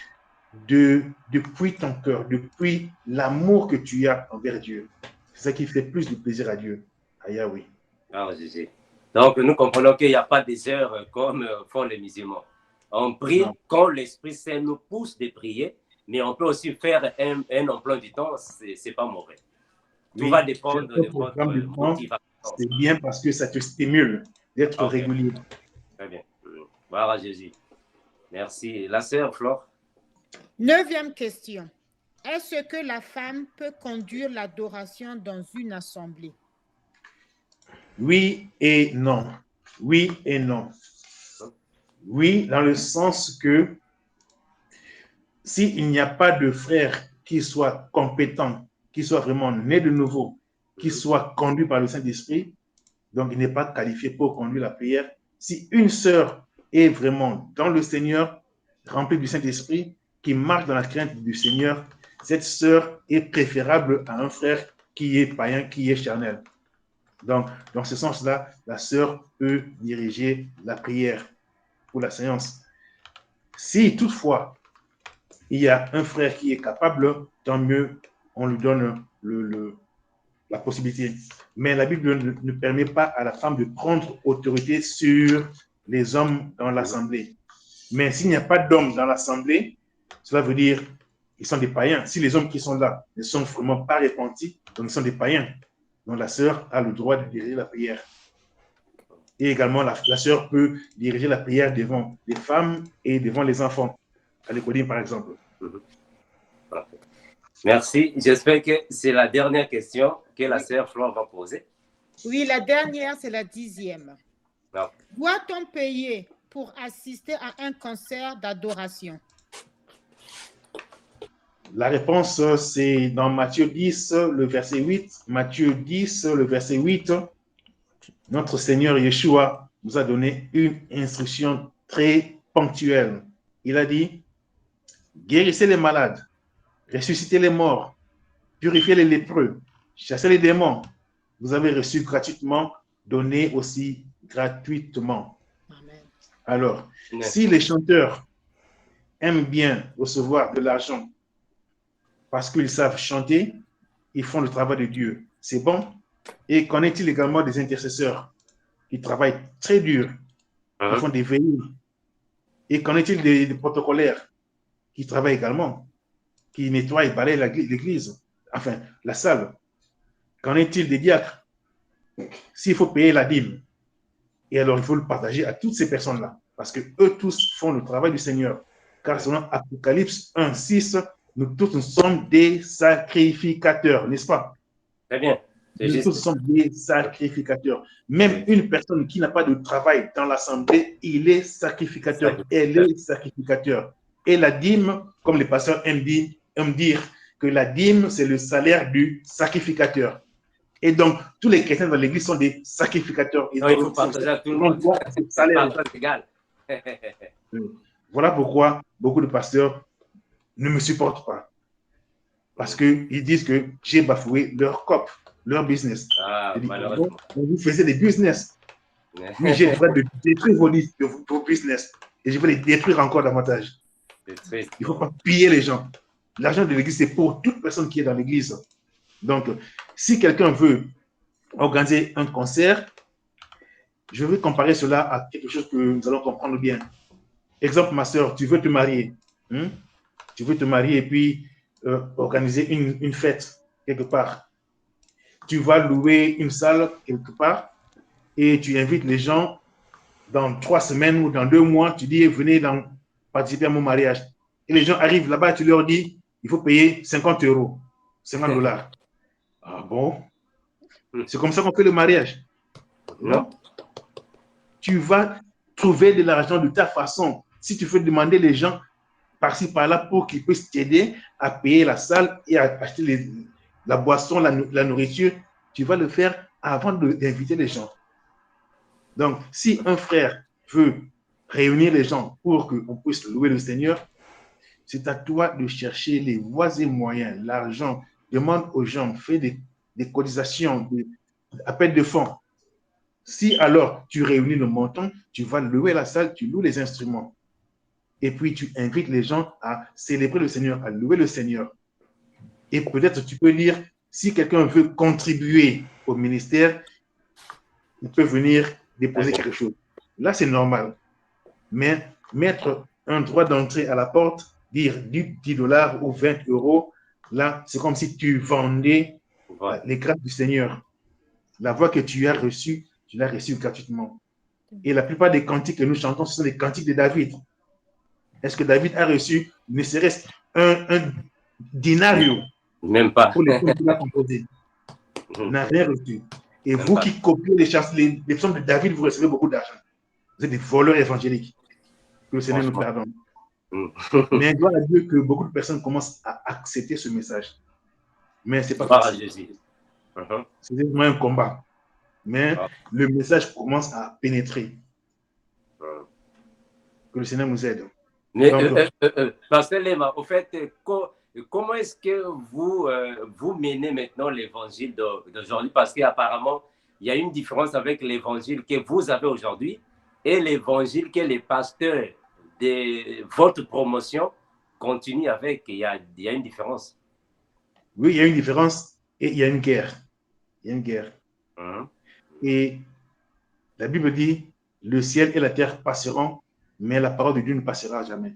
Speaker 4: depuis ton cœur, depuis l'amour que tu as envers Dieu. C'est ça qui fait plus de plaisir à Dieu, à Yahweh.
Speaker 1: Ah, Jésus. Donc, nous comprenons qu'il n'y a pas des heures comme font les musulmans. On prie quand l'Esprit Saint nous pousse de prier, mais on peut aussi faire un emploi du temps, ce n'est pas mauvais. Tout va dépendre de votre motivation.
Speaker 4: C'est bien parce que ça te stimule d'être régulier.
Speaker 1: Très bien. Voilà, Jésus. Merci. La sœur Flore.
Speaker 3: 9e question. Est-ce que la femme peut conduire l'adoration dans une assemblée?
Speaker 4: Oui et non. Oui et non. Oui, dans le sens que s'il n'y a pas de frère qui soit compétent, qui soit vraiment né de nouveau, qui soit conduit par le Saint-Esprit, donc il n'est pas qualifié pour conduire la prière. Si une sœur est vraiment dans le Seigneur, remplie du Saint-Esprit, qui marche dans la crainte du Seigneur, cette sœur est préférable à un frère qui est païen, qui est charnel. Donc, dans ce sens-là, la sœur peut diriger la prière pour la séance. Si toutefois, il y a un frère qui est capable, tant mieux, on lui donne la possibilité. Mais la Bible ne permet pas à la femme de prendre autorité sur les hommes dans l'assemblée. Mais s'il n'y a pas d'hommes dans l'assemblée, cela veut dire qu'ils sont des païens. Si les hommes qui sont là ne sont vraiment pas repentis, donc ils sont des païens. Donc la sœur a le droit de diriger la prière. Et également, la sœur peut diriger la prière devant les femmes et devant les enfants. À l'école, par exemple.
Speaker 1: Merci. J'espère que c'est la dernière question que la sœur Flore va poser.
Speaker 3: Oui, la dernière, c'est la 10e.
Speaker 1: Non.
Speaker 3: Doit-on payer pour assister à un concert d'adoration?
Speaker 4: La réponse, c'est dans Matthieu 10, le verset 8. Matthieu 10, le verset 8. Notre Seigneur Yeshua nous a donné une instruction très ponctuelle. Il a dit, guérissez les malades, ressuscitez les morts, purifiez les lépreux, chassez les démons. Vous avez reçu gratuitement, donnez aussi gratuitement.
Speaker 3: Amen.
Speaker 4: Alors, si les chanteurs aiment bien recevoir de l'argent parce qu'ils savent chanter, ils font le travail de Dieu. C'est bon. Et qu'en est-il également des intercesseurs qui travaillent très dur, qui font des veillées? Et qu'en est-il des protocolaires qui travaillent également, qui nettoient et balayent l'église, enfin la salle? Qu'en est-il des diacres? S'il faut payer la dîme, et alors il faut le partager à toutes ces personnes-là, parce que eux tous font le travail du Seigneur. Car selon Apocalypse 1, 6, nous tous nous sommes des sacrificateurs, n'est-ce pas?
Speaker 1: Très bien.
Speaker 4: Nous tous sommes des sacrificateurs. Même une personne qui n'a pas de travail dans l'assemblée, il est sacrificateur. Elle est sacrificateur. Et la dîme, comme les pasteurs aiment dire que la dîme, c'est le salaire du sacrificateur. Et donc, tous les chrétiens dans l'église sont des sacrificateurs.
Speaker 1: Non, il faut partager à tout le monde.
Speaker 4: C'est partage
Speaker 1: égal.
Speaker 4: Voilà pourquoi beaucoup de pasteurs ne me supportent pas. Parce qu'ils disent que j'ai bafoué leur COP, leur business.
Speaker 1: Ah, malheureusement.
Speaker 4: Vous faisiez des business. Oui, j'ai le droit de détruire vos business. Et je vais les détruire encore davantage. Il ne faut pas piller les gens. L'argent de l'église, c'est pour toute personne qui est dans l'église. Donc, si quelqu'un veut organiser un concert, je vais comparer cela à quelque chose que nous allons comprendre bien. Exemple, ma soeur, tu veux te marier. Tu veux te marier et puis organiser une fête quelque part. Tu vas louer une salle quelque part et tu invites les gens dans 3 semaines ou dans 2 mois. Tu dis, venez participer à mon mariage. Et les gens arrivent là-bas, tu leur dis, il faut payer 50 €, 50 $. Ah bon? C'est comme ça qu'on fait le mariage. Non? Tu vas trouver de l'argent de ta façon. Si tu veux demander les gens par-ci, par-là pour qu'ils puissent t'aider à payer la salle et à acheter la boisson, la nourriture, tu vas le faire avant d'inviter les gens. Donc, si un frère veut réunir les gens pour qu'on puisse louer le Seigneur, c'est à toi de chercher les voies et moyens, l'argent. Demande aux gens, fais des cotisations, des appels de fonds. Si alors tu réunis le montant, tu vas louer la salle, tu loues les instruments. Et puis tu invites les gens à célébrer le Seigneur, à louer le Seigneur. Et peut-être tu peux dire, si quelqu'un veut contribuer au ministère, il peut venir déposer quelque chose. Là, c'est normal. Mais mettre un droit d'entrée à la porte, dire 10 $ ou 20 €, là, c'est comme si tu vendais les grâces du Seigneur. La voix que tu as reçue, tu l'as reçue gratuitement. Et la plupart des cantiques que nous chantons, ce sont des cantiques de David. Est-ce que David a reçu ne serait-ce un dinario?
Speaker 1: Même pas.
Speaker 4: Pour les psaumes qu'il a composés? Il n'a rien reçu. Et même vous pas. Qui copiez les psaumes de David, vous recevez beaucoup d'argent. Vous êtes des voleurs évangéliques. Que le Seigneur nous pardonne. Mais gloire à Dieu que beaucoup de personnes commencent à accepter ce message. Mais ce n'est pas facile. C'est vraiment un combat. Mais le message commence à pénétrer. Que le Seigneur nous aide.
Speaker 1: Mais, Pasteur Lema, au fait, comment est-ce que vous menez maintenant l'évangile d'aujourd'hui? Parce qu'apparemment, il y a une différence avec l'évangile que vous avez aujourd'hui et l'évangile que les pasteurs de votre promotion continuent avec. Il y a une différence.
Speaker 4: Oui, il y a une différence et il y a une guerre. Il y a une guerre. Et la Bible dit, le ciel et la terre passeront, mais la parole de Dieu ne passera jamais.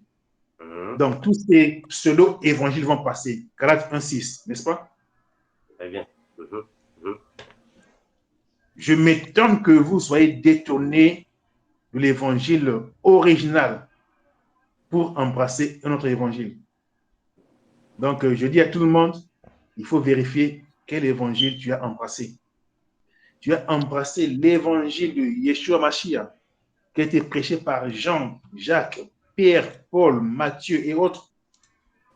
Speaker 4: Donc, tous ces pseudo-évangiles vont passer. Galates 1,6, n'est-ce pas?
Speaker 1: Très bien.
Speaker 4: Je m'étonne que vous soyez détournés de l'évangile original pour embrasser un autre évangile. Donc, je dis à tout le monde, il faut vérifier quel évangile tu as embrassé. Tu as embrassé l'évangile de Yeshua Mashiach, qui a été prêché par Jean, Jacques, Pierre, Paul, Matthieu et autres,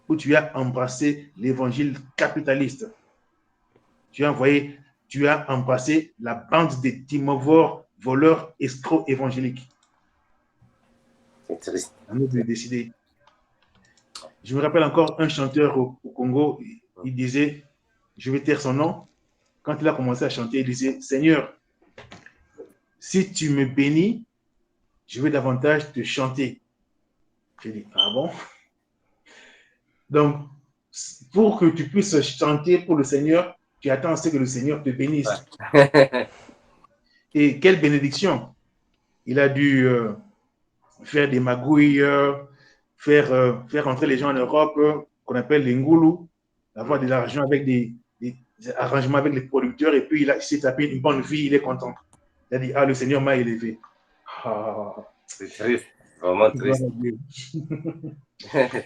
Speaker 4: où tu as embrassé l'évangile capitaliste. Tu as embrassé la bande des timovores, voleurs, escrocs évangéliques.
Speaker 1: C'est triste.
Speaker 4: À nous de décider. Je me rappelle encore un chanteur au Congo, il disait, je vais taire son nom, quand il a commencé à chanter, il disait, Seigneur, si tu me bénis, je vais davantage te chanter. J'ai dit, ah bon? Donc, pour que tu puisses chanter pour le Seigneur, tu attends à ce que le Seigneur te bénisse. Et quelle bénédiction! Il a dû faire des magouilles, faire entrer les gens en Europe, qu'on appelle les ngoulous, avoir de l'argent avec des arrangements avec les producteurs, et puis il s'est tapé une bonne vie, il est content. Il a dit, ah, le Seigneur m'a élevé.
Speaker 1: Ah. C'est triste, vraiment triste.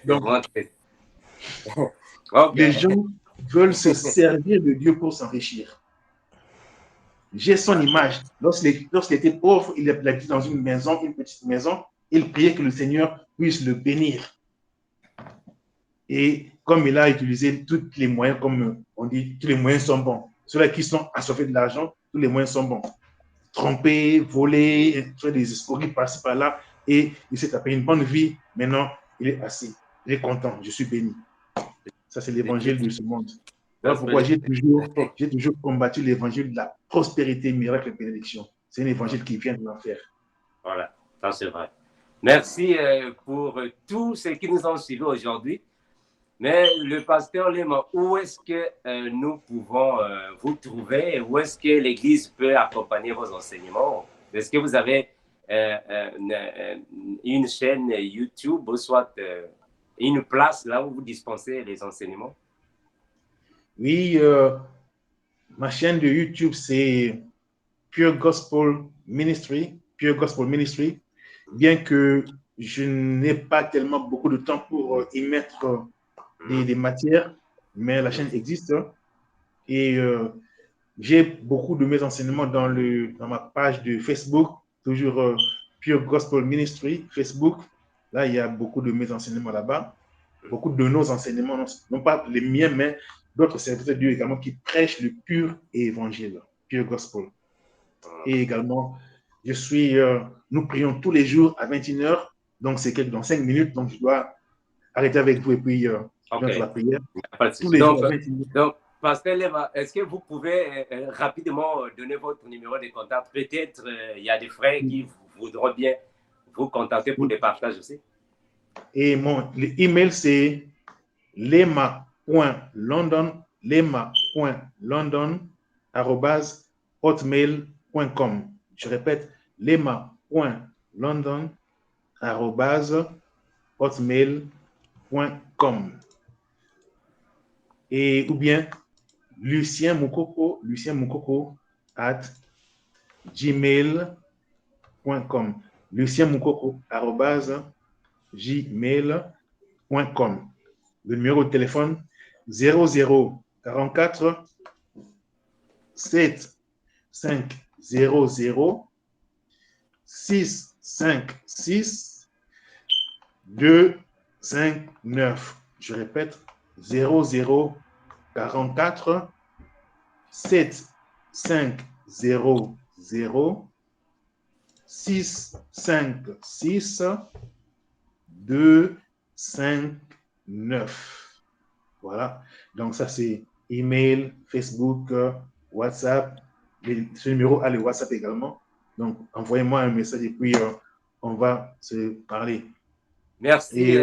Speaker 4: Donc,
Speaker 1: Ok.
Speaker 4: Les gens veulent se servir de Dieu pour s'enrichir. J'ai son image. Lorsqu'il était pauvre, il habitait dans une maison, une petite maison. Il priait que le Seigneur puisse le bénir. Et comme il a utilisé tous les moyens, comme on dit, tous les moyens sont bons. Ceux-là qui sont assoiffés de l'argent, tous les moyens sont bons. Tromper, voler, faire des escroqueries par-ci par-là. Et il s'est tapé une bonne vie. Maintenant, il est assis. Il est content. Je suis béni. Ça, c'est l'évangile de ce monde. Voilà pourquoi j'ai toujours combattu l'évangile de la prospérité, miracle et bénédiction. C'est un évangile qui vient de l'enfer.
Speaker 1: Voilà, ça c'est vrai. Merci pour tout ce qui nous ont suivis aujourd'hui. Mais le pasteur Lema, où est-ce que nous pouvons vous trouver? Où est-ce que l'Église peut accompagner vos enseignements? Est-ce que vous avez une chaîne YouTube ou soit une place là où vous dispensez les enseignements?
Speaker 4: Oui, ma chaîne de YouTube, c'est Pure Gospel Ministry. Pure Gospel Ministry. Bien que je n'ai pas tellement beaucoup de temps pour y mettre des matières, mais la chaîne existe. Et j'ai beaucoup de mes enseignements dans ma page de Facebook, toujours Pure Gospel Ministry, Facebook. Là, il y a beaucoup de mes enseignements là-bas. Beaucoup de nos enseignements, non pas les miens, mais d'autres serviteurs de Dieu également qui prêchent le pur évangile, Pure Gospel. Et également, nous prions tous les jours à 21h, donc c'est dans 5 minutes, donc je dois arrêter avec vous et puis mettre la prière. Tous les jours à 21h.
Speaker 1: Donc, Pasteur Lema, est-ce que vous pouvez rapidement donner votre numéro de contact? Peut-être il y a des frères qui voudront bien vous contacter pour des partages aussi.
Speaker 4: Et mon email, c'est lema.london@hotmail.com. Je répète, lema.london@hotmail.com. Et ou bien Lucien Moukoko @gmail.com. Lucien Moukoko @gmail.com. Le numéro de téléphone 0044 7 500 656 259. Je répète, 0044 7 500 656 259. Voilà. Donc, ça, c'est email, Facebook, WhatsApp. Ce numéro a le WhatsApp également. Donc, envoyez-moi un message et puis on va se parler.
Speaker 1: Merci,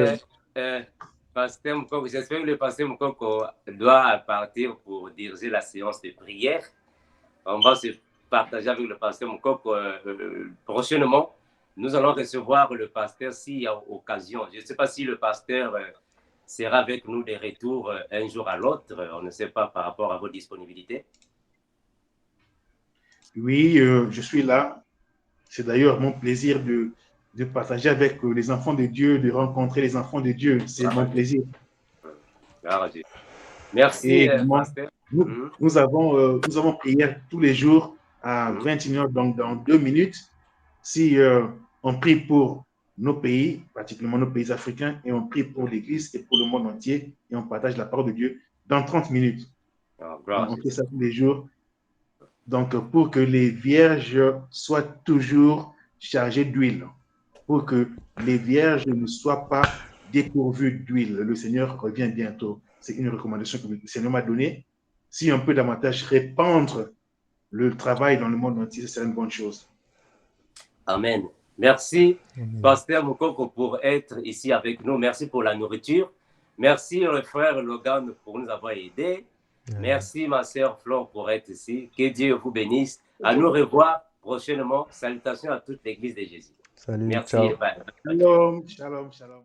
Speaker 1: Pasteur Moukoko. J'espère que le Pasteur Moukoko doit partir pour diriger la séance de prière. On va se partager avec le Pasteur Moukoko prochainement. Nous allons recevoir le pasteur s'il y a occasion. Je ne sais pas si le pasteur sera avec nous de retour un jour à l'autre. On ne sait pas par rapport à vos disponibilités.
Speaker 4: Oui, je suis là. C'est d'ailleurs mon plaisir de partager avec les enfants de Dieu, de rencontrer les enfants de Dieu. C'est mon plaisir.
Speaker 1: Merci,
Speaker 4: pasteur. Nous avons prière tous les jours à 21h, donc dans 2 minutes. Si on prie pour nos pays, particulièrement nos pays africains, et on prie pour l'Église et pour le monde entier, et on partage la parole de Dieu dans 30 minutes. On fait ça tous les jours. Donc, pour que les vierges soient toujours chargées d'huile, pour que les vierges ne soient pas dépourvues d'huile. Le Seigneur revient bientôt. C'est une recommandation que le Seigneur m'a donnée. Si on peut davantage répandre le travail dans le monde entier, c'est une bonne chose.
Speaker 1: Amen. Merci, Pasteur Moukoko, pour être ici avec nous. Merci pour la nourriture. Merci, le frère Logan, pour nous avoir aidés. Merci, ma sœur Flore, pour être ici. Que Dieu vous bénisse. À nous revoir prochainement. Salutations à toute l'Église de Jésus.
Speaker 2: Salut,
Speaker 1: merci.
Speaker 2: Ciao.
Speaker 4: Shalom, shalom, shalom.